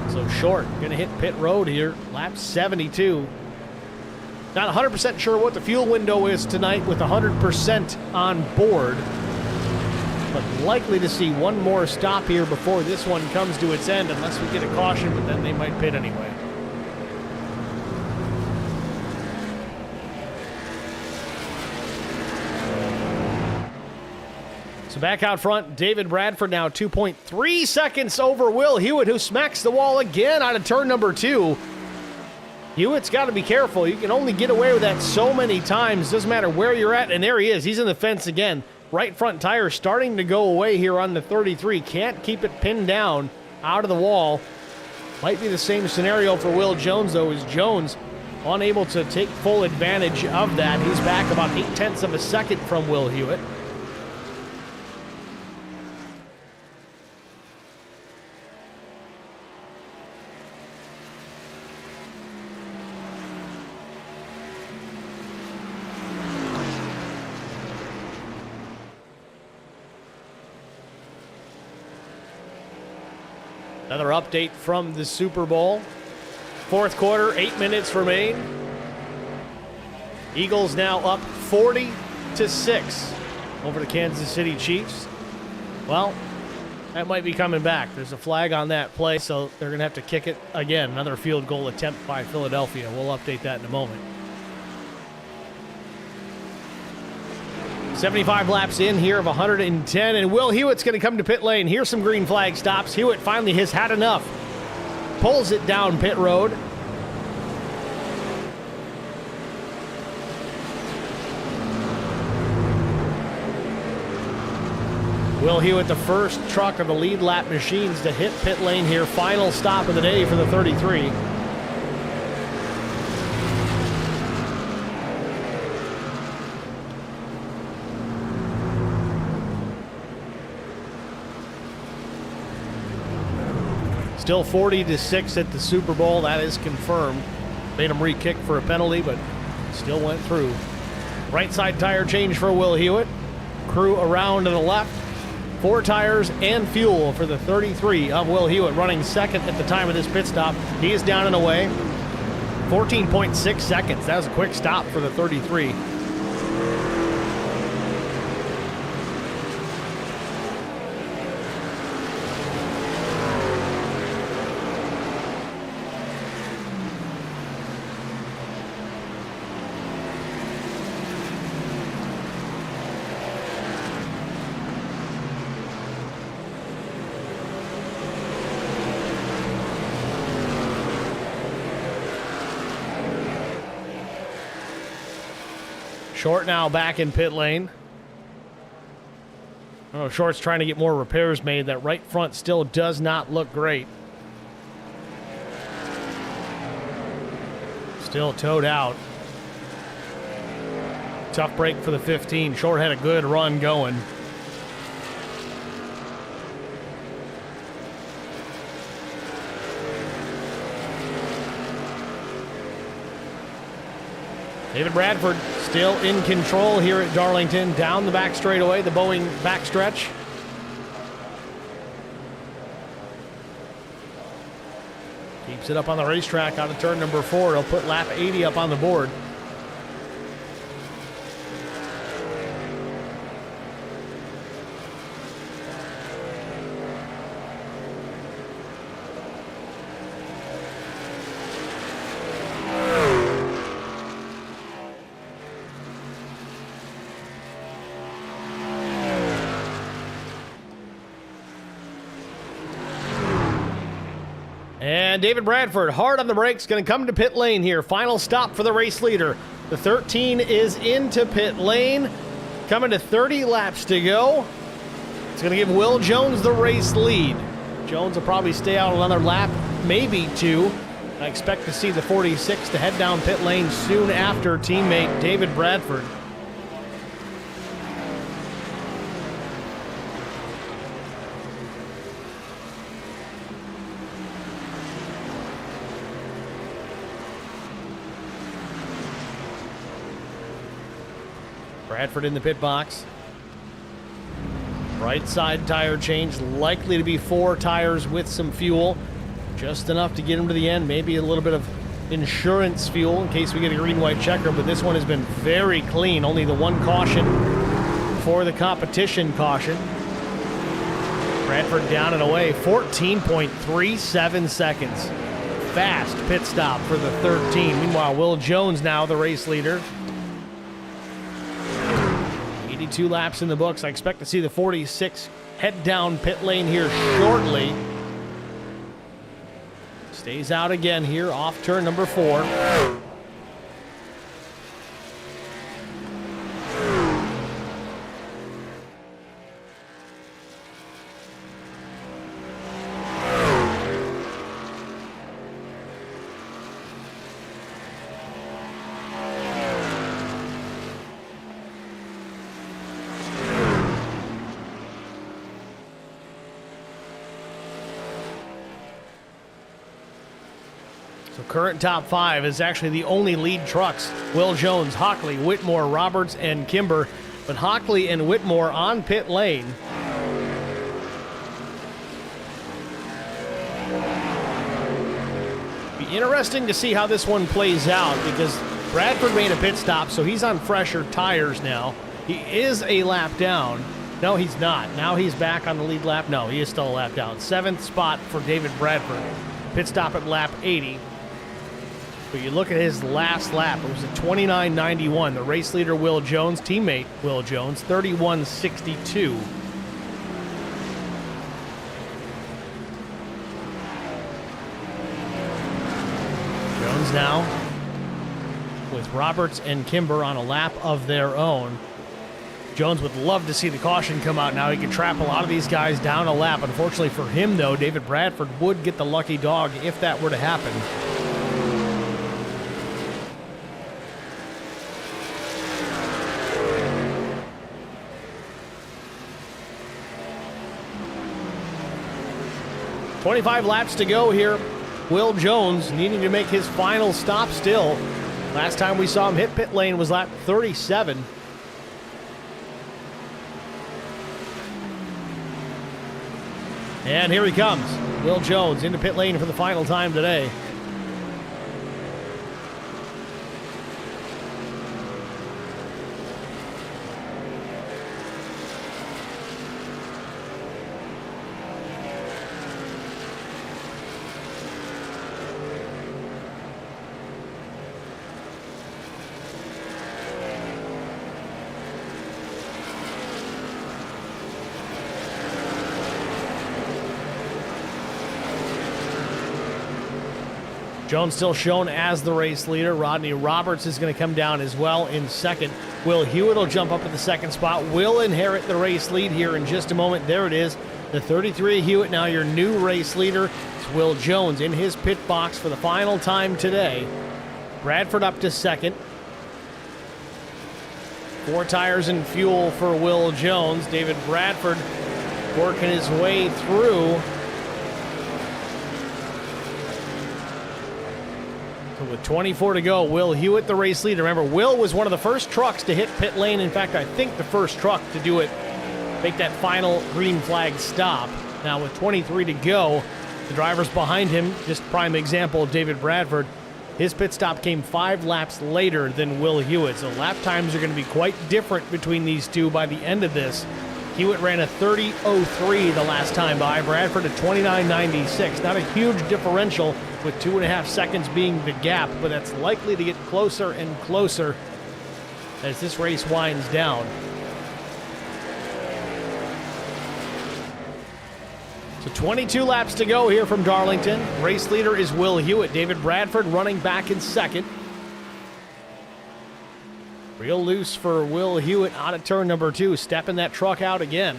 So Short going to hit pit road here, lap 72. Not 100% sure what the fuel window is tonight with 100% on board, but likely to see one more stop here before this one comes to its end, unless we get a caution, but then they might pit anyway. So back out front, David Bradford now 2.3 seconds over Will Hewitt, who smacks the wall again out of turn number 2. Hewitt's got to be careful. You can only get away with that so many times. Doesn't matter where you're at. And there he is. He's in the fence again. Right front tire starting to go away here on the 33. Can't keep it pinned down out of the wall. Might be the same scenario for Will Jones, though, as Jones unable to take full advantage of that. He's back about 0.8 of a second from Will Hewitt. Another update from the Super Bowl. Fourth quarter, 8 minutes remain. Eagles now up 40-6 over the Kansas City Chiefs. Well, that might be coming back. There's a flag on that play, so they're going to have to kick it again. Another field goal attempt by Philadelphia. We'll update that in a moment. 75 laps in here of 110, and Will Hewitt's going to come to pit lane. Here's some green flag stops. Hewitt finally has had enough. Pulls it down pit road. Will Hewitt, the first truck of the lead lap machines to hit pit lane here. Final stop of the day for the 33. Still 40-6 at the Super Bowl. That is confirmed. Made him re-kick for a penalty, but still went through. Right side tire change for Will Hewitt. Crew around to the left. 4 tires and fuel for the 33 of Will Hewitt, running second at the time of this pit stop. He is down and away. 14.6 seconds. That was a quick stop for the 33. Short now back in pit lane. Oh, Short's trying to get more repairs made. That right front still does not look great. Still towed out. Tough break for the 15. Short had a good run going. David Bradford still in control here at Darlington. Down the back straightaway, the Boeing backstretch. Keeps it up on the racetrack out of turn number 4. He'll put lap 80 up on the board. And David Bradford, hard on the brakes, going to come to pit lane here. Final stop for the race leader. The 13 is into pit lane. Coming to 30 laps to go. It's going to give Will Jones the race lead. Jones will probably stay out another lap, maybe 2. I expect to see the 46 to head down pit lane soon after teammate David Bradford. Bradford in the pit box. Right side tire change, likely to be 4 tires with some fuel. Just enough to get him to the end. Maybe a little bit of insurance fuel in case we get a green-white checker, but this one has been very clean. Only the one caution for the competition caution. Bradford down and away, 14.37 seconds. Fast pit stop for the 13. Meanwhile, Will Jones now the race leader. 82 laps in the books. I expect to see the 46 head down pit lane here shortly. Stays out again here off turn number 4. So current top 5 is actually the only lead trucks. Will Jones, Hockley, Whitmore, Roberts, and Kimber. But Hockley and Whitmore on pit lane. Be interesting to see how this one plays out because Bradford made a pit stop, so he's on fresher tires now. He is a lap down. No, he's not. Now he's back on the lead lap. No, he is still a lap down. 7th spot for David Bradford. Pit stop at lap 80. But you look at his last lap, it was a 29.91. The race leader, Will Jones, teammate Will Jones, 31.62. Jones now with Roberts and Kimber on a lap of their own. Jones would love to see the caution come out now. He could trap a lot of these guys down a lap. Unfortunately for him, though, David Bradford would get the lucky dog if that were to happen. .25 laps to go here. Will Jones needing to make his final stop still. Last time we saw him hit pit lane was lap 37. And here he comes. Will Jones into pit lane for the final time today. Jones still shown as the race leader. Rodney Roberts is going to come down as well in second. Will Hewitt will jump up at the second spot. Will inherit the race lead here in just a moment. There it is. The 33 Hewitt, now your new race leader. It's Will Jones in his pit box for the final time today. Bradford up to second. 4 tires and fuel for Will Jones. David Bradford working his way through. With 24 to go, Will Hewitt, the race leader. Remember, Will was one of the first trucks to hit pit lane. In fact, I think the first truck to do it, make that final green flag stop. Now with 23 to go, the drivers behind him, just prime example of David Bradford, his pit stop came 5 laps later than Will Hewitt. So lap times are going to be quite different between these two by the end of this. Hewitt ran a 30.03 the last time by. Bradford a 29.96. Not a huge differential with 2.5 seconds being the gap, but that's likely to get closer and closer as this race winds down. So 22 laps to go here from Darlington. Race leader is Will Hewitt. David Bradford running back in second. Real loose for Will Hewitt out of turn number 2, stepping that truck out again.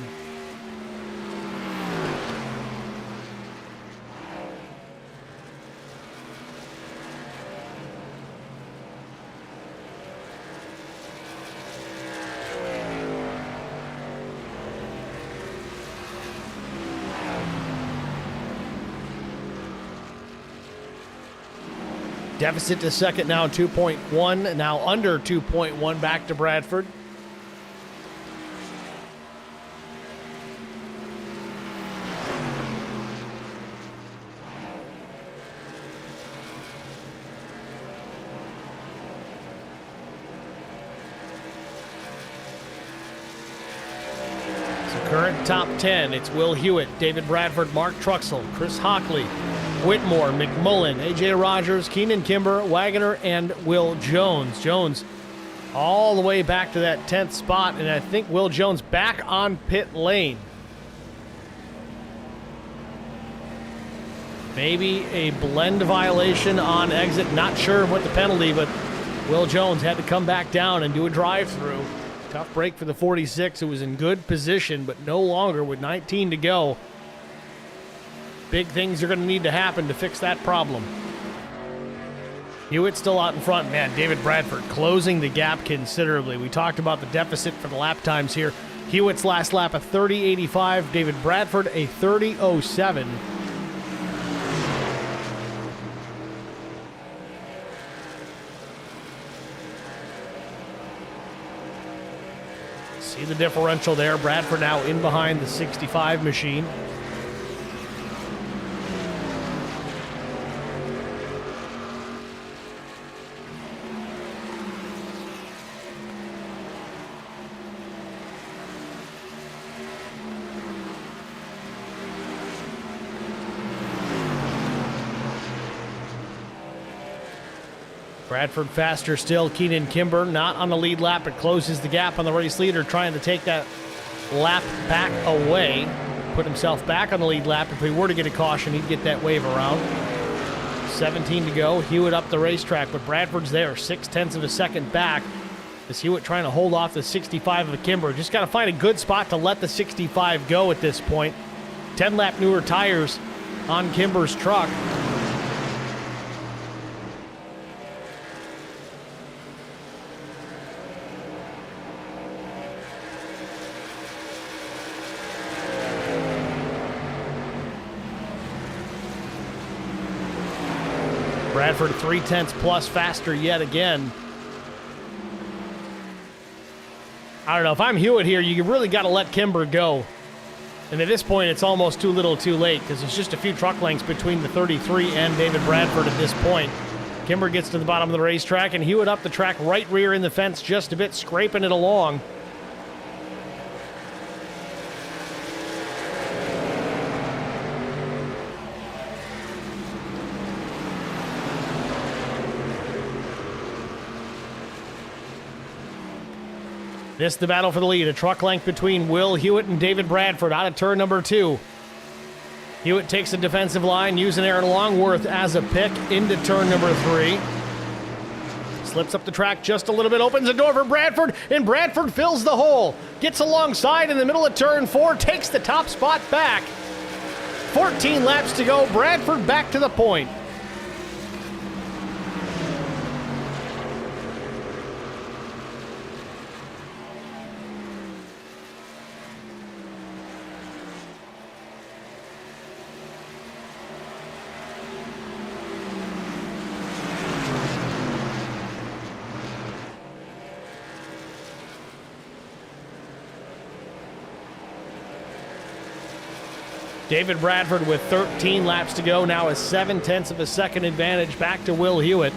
Deficit to second now 2.1, now under 2.1 back to Bradford. So current top 10, it's Will Hewitt, David Bradford, Mark Truxell, Chris Hockley, Whitmore, McMullen, A.J. Rogers, Keenan Kimber, Wagoner, and Will Jones. Jones all the way back to that 10th spot, and I think Will Jones back on pit lane. Maybe a blend violation on exit. Not sure what the penalty, but Will Jones had to come back down and do a drive-through. Tough break for the 46, who was in good position, but no longer with 19 to go. Big things are going to need to happen to fix that problem. Hewitt still out in front. Man, David Bradford closing the gap considerably. We talked about the deficit for the lap times here. Hewitt's last lap a 30.85. David Bradford a 30.07. See the differential there. Bradford now in behind the 65 machine. Bradford faster still. Keenan Kimber not on the lead lap, but closes the gap on the race leader, trying to take that lap back away. Put himself back on the lead lap. If he were to get a caution, he'd get that wave around. 17 to go. Hewitt up the racetrack, but Bradford's there, 0.6 of a second back. As Hewitt trying to hold off the 65 of Kimber. Just got to find a good spot to let the 65 go at this point. 10-lap newer tires on Kimber's truck. Bradford 0.3 plus faster yet again. I don't know. If I'm Hewitt here, you really got to let Kimber go. And at this point, it's almost too little too late because there's just a few truck lengths between the 33 and David Bradford at this point. Kimber gets to the bottom of the racetrack, and Hewitt up the track, right rear in the fence just a bit, scraping it along. This the battle for the lead. A truck length between Will Hewitt and David Bradford out of turn number 2. Hewitt takes the defensive line, using Aaron Longworth as a pick into turn number 3. Slips up the track just a little bit, opens the door for Bradford, and Bradford fills the hole. Gets alongside in the middle of turn 4, takes the top spot back. 14 laps to go. Bradford back to the point. David Bradford with 13 laps to go, now a 0.7 of a second advantage back to Will Hewitt.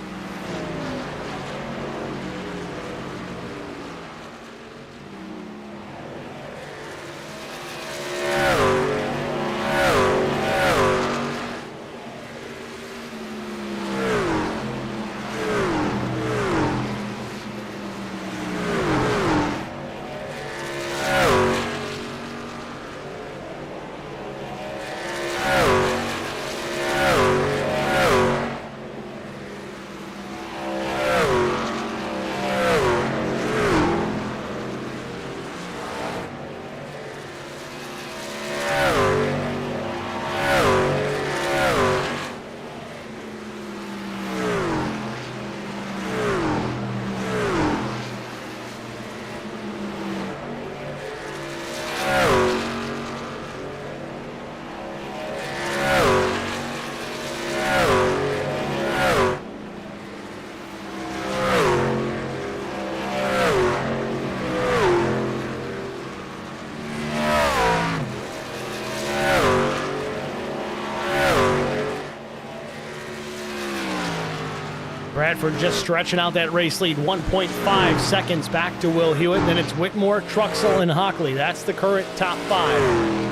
Bradford just stretching out that race lead, 1.5 seconds back to Will Hewitt. Then it's Whitmore, Truxell, and Hockley. That's the current top 5.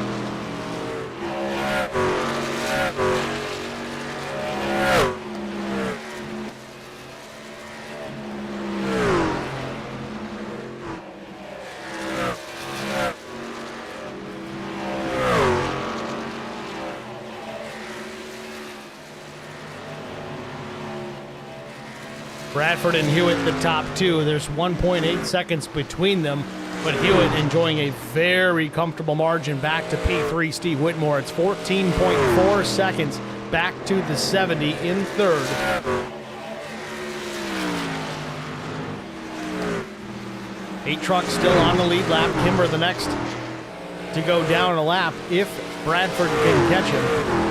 Bradford and Hewitt, the top two. There's 1.8 seconds between them, but Hewitt enjoying a very comfortable margin back to P3 Steve Whitmore. It's 14.4 seconds back to the 70 in third. Eight trucks still on the lead lap. Kimber the next to go down a lap if Bradford can catch him.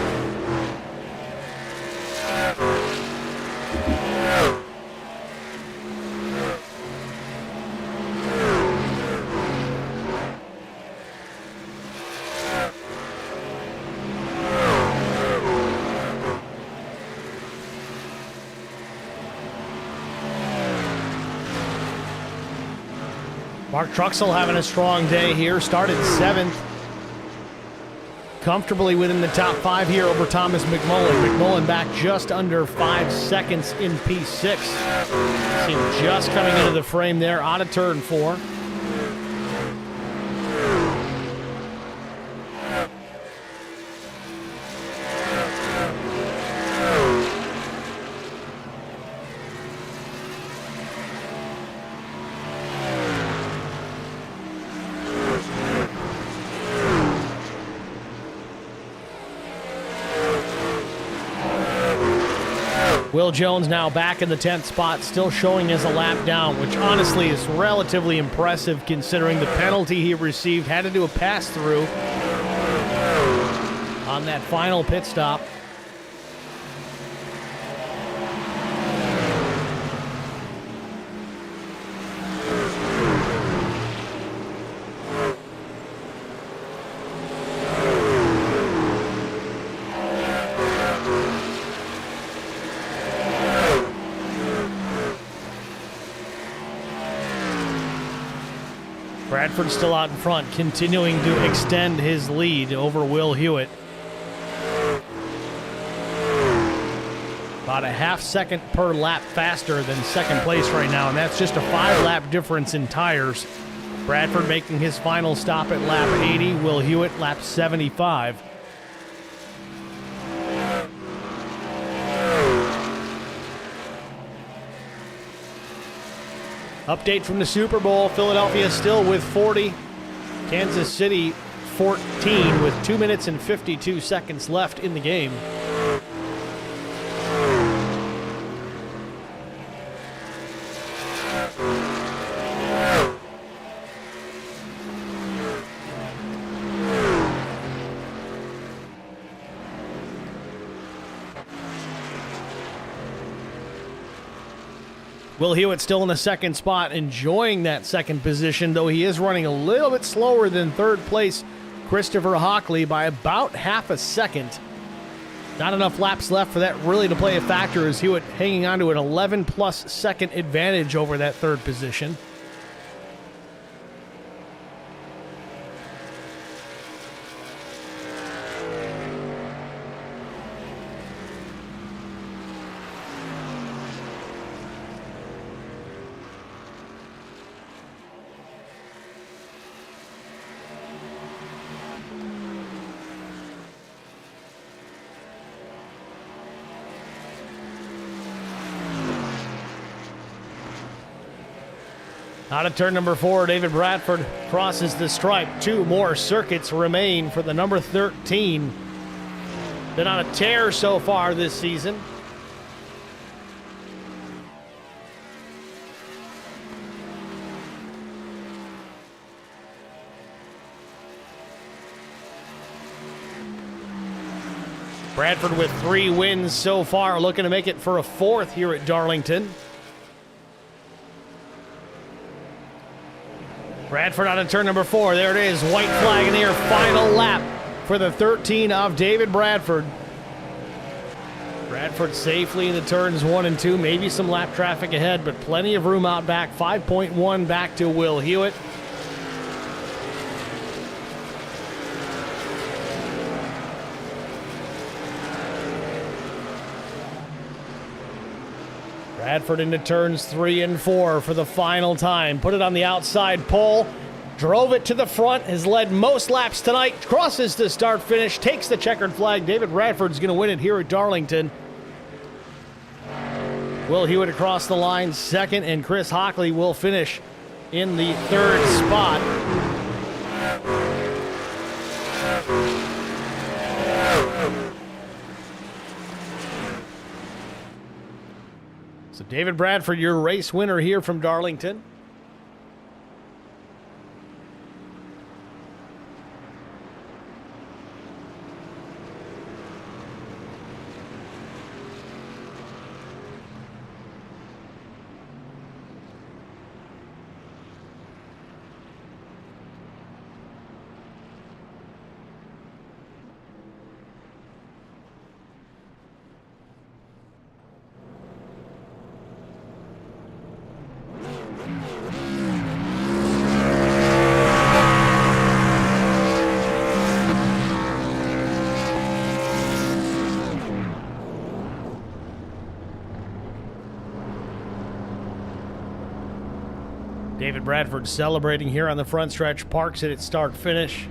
Mark Truxell having a strong day here. Started 7th. Comfortably within the top 5 here over Thomas McMullen. McMullen back just under 5 seconds in P6. See him just coming into the frame there out of turn 4. Will Jones now back in the 10th spot, still showing as a lap down, which honestly is relatively impressive considering the penalty he received. Had to do a pass-through on that final pit stop. Bradford still out in front, continuing to extend his lead over Will Hewitt. About a half second per lap faster than second place right now, and that's just a 5-lap difference in tires. Bradford making his final stop at lap 80, Will Hewitt lap 75. Update from the Super Bowl. Philadelphia still with 40. Kansas City 14 with 2 minutes and 52 seconds left in the game. Will Hewitt still in the second spot, enjoying that second position, though he is running a little bit slower than third place Christopher Hockley by about half a second. Not enough laps left for that really to play a factor, as Hewitt hanging on to an 11-plus second advantage over that third position. Out of turn number 4, David Bradford crosses the stripe. 2 more circuits remain for the number 13. Been on a tear so far this season. Bradford with 3 wins so far, looking to make it for a 4th here at Darlington. Bradford out of turn number 4. There it is. White flag in the air. Final lap for the 13 of David Bradford. Bradford safely in the turns 1 and 2. Maybe some lap traffic ahead, but plenty of room out back. 5.1 back to Will Hewitt. Bradford into turns 3 and 4 for the final time. Put it on the outside pole. Drove it to the front. Has led most laps tonight. Crosses the start finish. Takes the checkered flag. David Bradford's going to win it here at Darlington. Will Hewitt across the line second, and Chris Hockley will finish in the third spot. So David Bradford, your race winner here from Darlington. David Bradford celebrating here on the front stretch, parks it at start finish.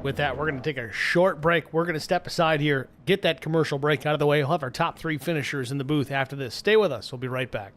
With that, we're going to take a short break. We're going to step aside here, get that commercial break out of the way. We'll have our top three finishers in the booth after this. Stay with us. We'll be right back.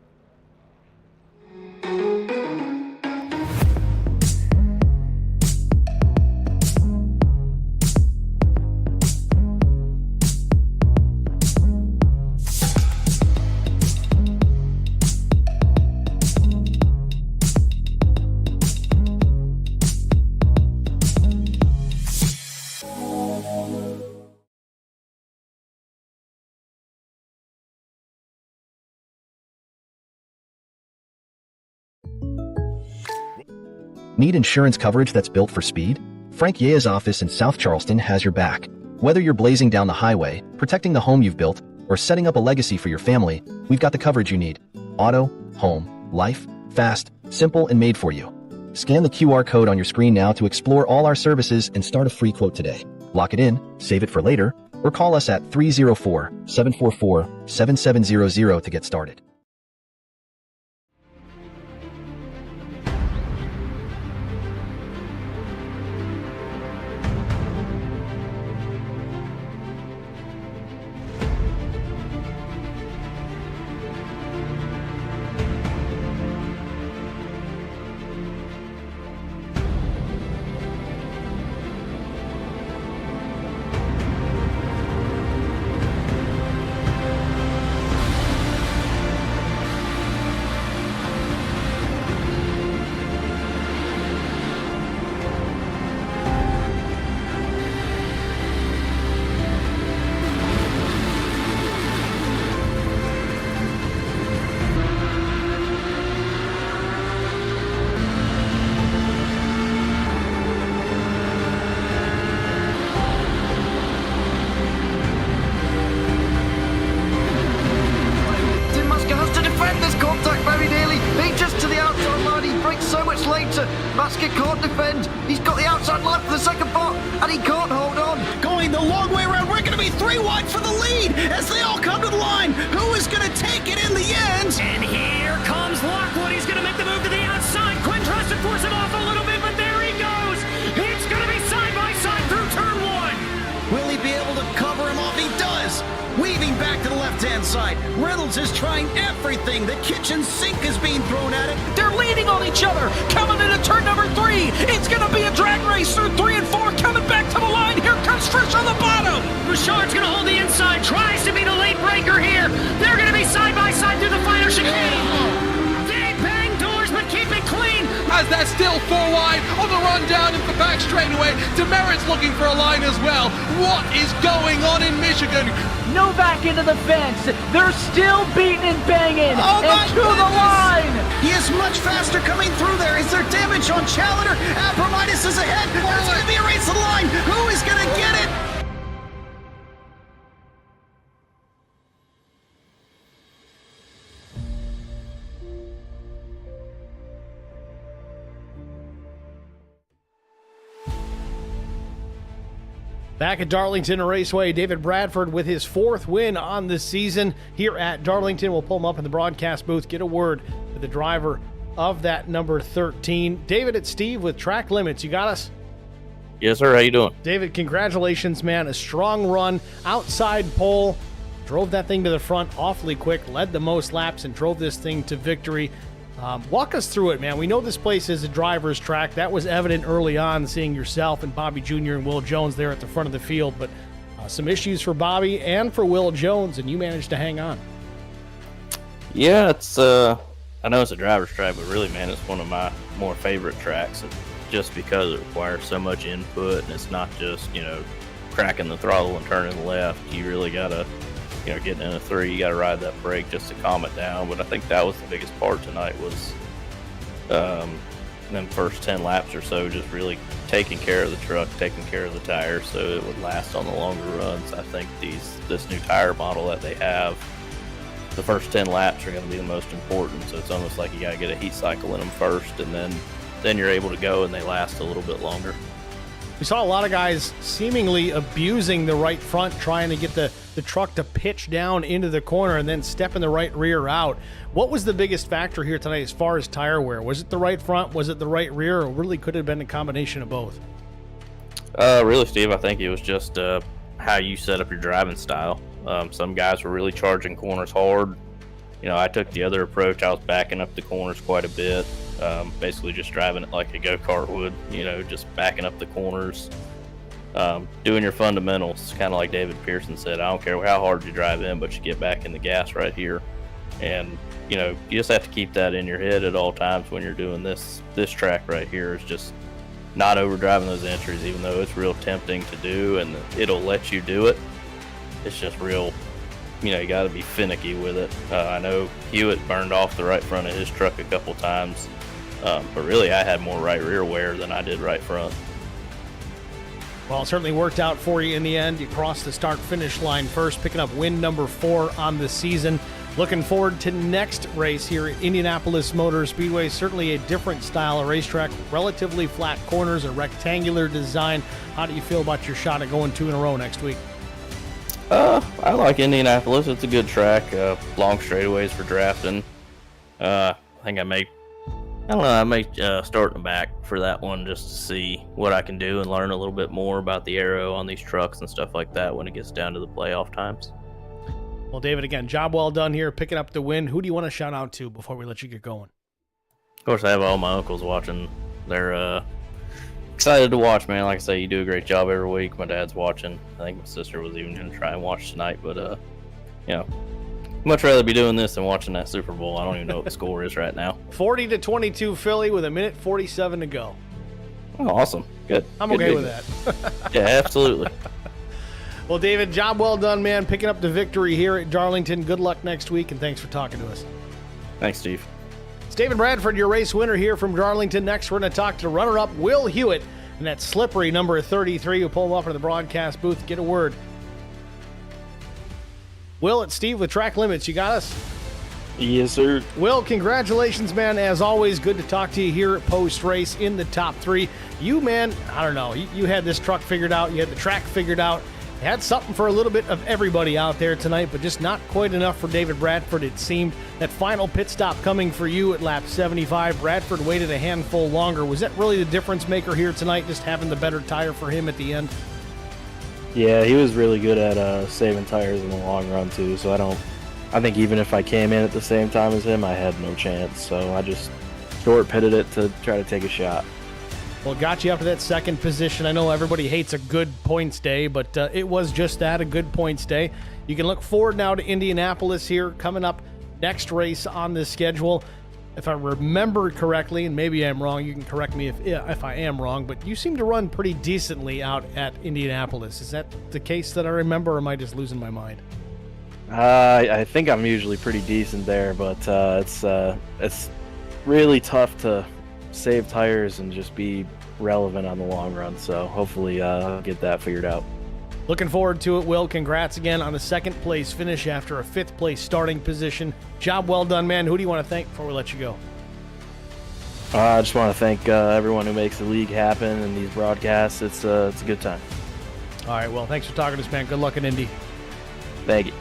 Need insurance coverage that's built for speed? Frank Yea's office in South Charleston has your back. Whether you're blazing down the highway, protecting the home you've built, or setting up a legacy for your family, we've got the coverage you need. Auto, home, life, fast, simple, and made for you. Scan the QR code on your screen now to explore all our services and start a free quote today. Lock it in, save it for later, or call us at 304-744-7700 to get started. Masker can't defend. He's got the outside line for the second part, and he can't hold on. Going the long way around. We're going to be 3 wide for the lead as they all come to the line. Who is going to take it in the end? And here comes Lockwood. He's going to make the move to the outside. Quinn tries to force him off a little bit, but there he goes. It's going to be side by side through turn 1. Will he be able to cover him off? He does. Weaving back to the left-hand side. Reynolds is trying everything. The kitchen sink is being thrown at it. They're leaning on each other. Coming into turn number 3. It's going to be a drag race through 3 and 4. Coming back to the line. Here comes Frisch on the bottom. Richard's going to hold the inside. Tries to be the late breaker here. They're going to be side by side through the final chicane. They bang doors, but keep it clean. As they're still 4 wide on the run down into the back straightaway. Demerit's looking for a line as well. What is going on in Michigan? Novak into the fence. They're still beating and banging. And to the line. He is much faster coming through there. Is there damage on Challenger? Abramitis is ahead. There's going to be a race to the line. Who is going to get it? Back at Darlington Raceway, David Bradford with his 4th win on the season here at Darlington. We'll pull him up in the broadcast booth, get a word with the driver of that number 13. David, it's Steve with Track Limits. You got us? Yes, sir. How you doing? David, congratulations, man. A strong run, outside pole, drove that thing to the front awfully quick, led the most laps, and drove this thing to victory. Walk us through it, man. We know this place is a driver's track. That was evident early on, seeing yourself and Bobby Jr. and Will Jones there at the front of the field, but some issues for Bobby and for Will Jones, and you managed to hang on. Yeah, it's I know it's a driver's track, but really, man, it's one of my more favorite tracks, just because it requires so much input, and it's not just, cracking the throttle and turning left. You really gotta, getting in a 3, you gotta ride that brake just to calm it down. But I think that was the biggest part tonight, was them first 10 laps or so, just really taking care of the truck, taking care of the tires, so it would last on the longer runs. I think this new tire model that they have, the first 10 laps are going to be the most important, so it's almost like you got to get a heat cycle in them first, and then you're able to go, and they last a little bit longer. We saw a lot of guys seemingly abusing the right front, trying to get the truck to pitch down into the corner and then step in the right rear out. What was the biggest factor here tonight as far as tire wear? Was it the right front? Was it the right rear? Or really could have been a combination of both? Really, Steve, I think it was just how you set up your driving style. Some guys were really charging corners hard. I took the other approach. I was backing up the corners quite a bit, basically just driving it like a go-kart would, just backing up the corners, doing your fundamentals, kind of like David Pearson said. I don't care how hard you drive in, but you get back in the gas right here. And, you just have to keep that in your head at all times when you're doing this track right here, is just not overdriving those entries, even though it's real tempting to do and it'll let you do it. It's just real, you got to be finicky with it. I know Hewitt burned off the right front of his truck a couple times, but really I had more right rear wear than I did right front. Well, it certainly worked out for you in the end. You crossed the start-finish line first, picking up win number 4 on the season. Looking forward to next race here at Indianapolis Motor Speedway. Certainly a different style of racetrack, relatively flat corners, a rectangular design. How do you feel about your shot at going 2 in a row next week? I like Indianapolis. It's a good track. Long straightaways for drafting. I think I may start in the back for that one just to see what I can do and learn a little bit more about the aero on these trucks and stuff like that when it gets down to the playoff times. Well, David, again, job well done here, picking up the win. Who do you want to shout out to before we let you get going? Of course, I have all my uncles watching. They're excited to watch, man. Like I say, you do a great job every week. My dad's watching. I think my sister was even going to try and watch tonight, but much rather be doing this than watching that Super Bowl. I don't even know what the score is right now. 40-22 Philly with 1:47 to go. Oh, awesome. Good. I'm Good okay deal. with that. Yeah, absolutely. Well, David, job well done, man. Picking up the victory here at Darlington. Good luck next week, and thanks for talking to us. Thanks, Steve. It's David Bradford, your race winner here from Darlington. Next, we're going to talk to runner-up Will Hewitt and that slippery number 33 who pulled him up into the broadcast booth. Get a word. Will, it's Steve with Track Limits. You got us? Yes, sir. Will, congratulations, man. As always, good to talk to you here at post-race in the top 3. You, man, I don't know. You had this truck figured out. You had the track figured out. You had something for a little bit of everybody out there tonight, but just not quite enough for David Bradford, it seemed. That final pit stop coming for you at lap 75. Bradford waited a handful longer. Was that really the difference maker here tonight, just having the better tire for him at the end? Yeah, he was really good at saving tires in the long run, too, so I think even if I came in at the same time as him, I had no chance, so I just short pitted it to try to take a shot. Well, got you up to that second position. I know everybody hates a good points day, but it was just that, a good points day. You can look forward now to Indianapolis here, coming up next race on the schedule. If I remember correctly, and maybe I'm wrong, you can correct me if I am wrong, but you seem to run pretty decently out at Indianapolis. Is that the case that I remember, or am I just losing my mind? I think I'm usually pretty decent there, but it's really tough to save tires and just be relevant on the long run, so hopefully I'll get that figured out. Looking forward to it, Will. Congrats again on a second place finish after a 5th place starting position. Job well done, man. Who do you want to thank before we let you go? I just want to thank everyone who makes the league happen and these broadcasts. It's a good time. All right, well, thanks for talking to us, man. Good luck in Indy. Thank you.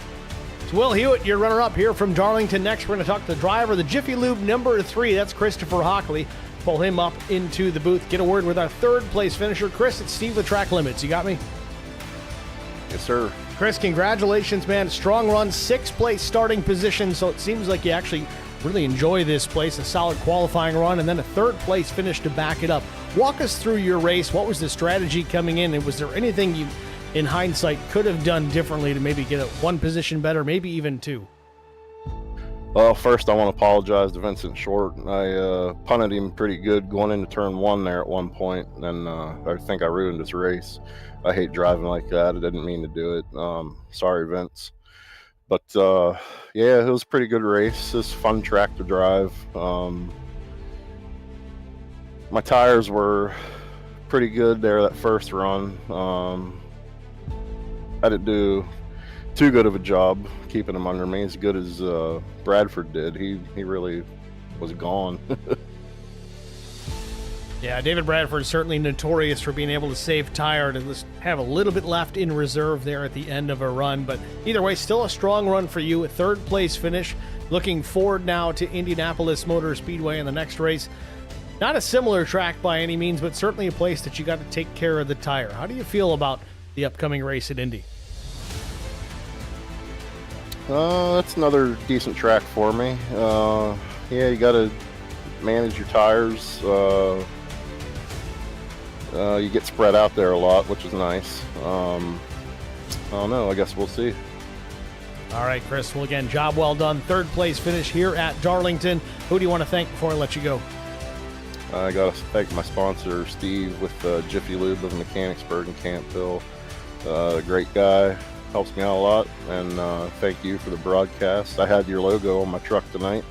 It's Will Hewitt, your runner-up here from Darlington. Next, we're going to talk to the driver, the Jiffy Lube number 3. That's Christopher Hockley. pull him up into the booth, get a word with our third place finisher. Chris, it's Steve with Track Limits. You got me? Yes, sir. Chris, congratulations, man. Strong run, 6th place starting position, so it seems like you actually really enjoy this place. A solid qualifying run, and then a 3rd place finish to back it up. Walk us through your race. What was the strategy coming in, and was there anything you, in hindsight, could have done differently to maybe get a 1 position better, maybe even 2? Well, first I want to apologize to Vincent Short. I punted him pretty good going into turn 1 there at one point, and I think I ruined his race. I hate driving like that. I didn't mean to do it. Sorry, Vince. But yeah, it was a pretty good race. It's a fun track to drive. My tires were pretty good there that first run. I didn't do too good of a job keeping them under me, as good as Bradford did. He really was gone. Yeah, David Bradford is certainly notorious for being able to save tire, to just have a little bit left in reserve there at the end of a run. But either way, still a strong run for you. A 3rd place finish. Looking forward now to Indianapolis Motor Speedway in the next race. Not a similar track by any means, but certainly a place that you got to take care of the tire. How do you feel about the upcoming race at Indy? That's another decent track for me. Yeah, you got to manage your tires. You get spread out there a lot, which is nice. I don't know. I guess we'll see. All right, Chris. Well, again, job well done. 3rd place finish here at Darlington. Who do you want to thank before I let you go? I got to thank my sponsor, Steve, with Jiffy Lube of Mechanicsburg and Campville. Great guy. Helps me out a lot. And thank you for the broadcast. I had your logo on my truck tonight.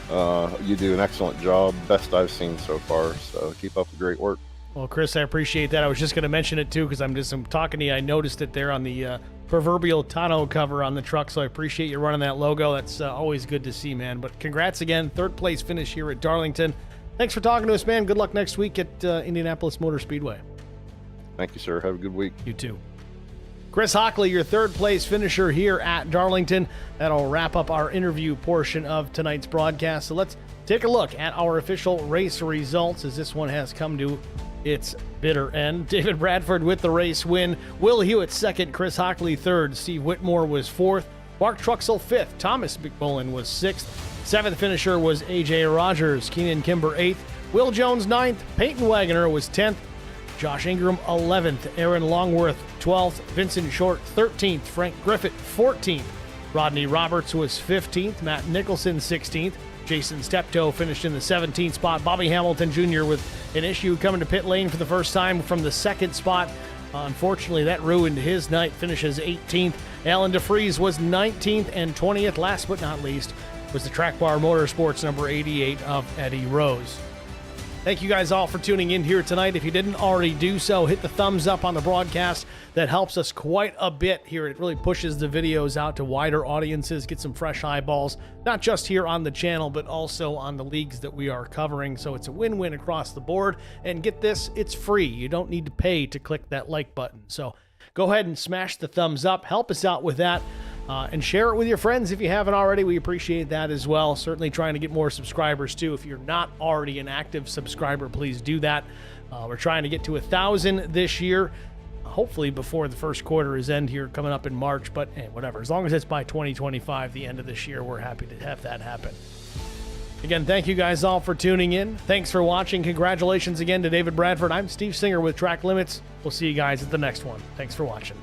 You do an excellent job. Best I've seen so far. So keep up the great work. Well, Chris, I appreciate that. I was just going to mention it, too, because I'm talking to you. I noticed it there on the proverbial tonneau cover on the truck, so I appreciate you running that logo. That's always good to see, man. But congrats again. 3rd place finish here at Darlington. Thanks for talking to us, man. Good luck next week at Indianapolis Motor Speedway. Thank you, sir. Have a good week. You too. Chris Hockley, your 3rd place finisher here at Darlington. That'll wrap up our interview portion of tonight's broadcast. So let's take a look at our official race results, as this one has come to its bitter end. David Bradford with the race win. Will Hewitt 2nd, Chris Hockley 3rd, Steve Whitmore was 4th, Mark Truxell 5th, Thomas McMullen was 6th, 7th finisher was AJ Rogers, Keenan Kimber 8th, Will Jones 9th, Peyton Wagoner was 10th, Josh Ingram 11th, Aaron Longworth 12th, Vincent Short 13th, Frank Griffith 14th, Rodney Roberts was 15th, Matt Nicholson 16th, Jason Steptoe finished in the 17th spot. Bobby Hamilton Jr. with an issue coming to pit lane for the first time from the 2nd spot. Unfortunately, that ruined his night. Finishes 18th. Alan DeFries was 19th, and 20th, last but not least, was the Track Bar Motorsports number 88 of Eddie Rose. Thank you guys all for tuning in here tonight. If you didn't already do so, hit the thumbs up on the broadcast. That helps us quite a bit here. It really pushes the videos out to wider audiences, get some fresh eyeballs, not just here on the channel, but also on the leagues that we are covering. So it's a win-win across the board. And get this, it's free. You don't need to pay to click that like button. So go ahead and smash the thumbs up. Help us out with that. And share it with your friends if you haven't already. We appreciate that as well. Certainly trying to get more subscribers too. If you're not already an active subscriber, please do that. We're trying to get to 1,000 this year, hopefully before the first quarter is end here coming up in March, but whatever. As long as it's by 2025, the end of this year, we're happy to have that happen. Again, thank you guys all for tuning in. Thanks for watching. Congratulations again to David Bradford. I'm Steve Singer with Track Limits. We'll see you guys at the next one. Thanks for watching.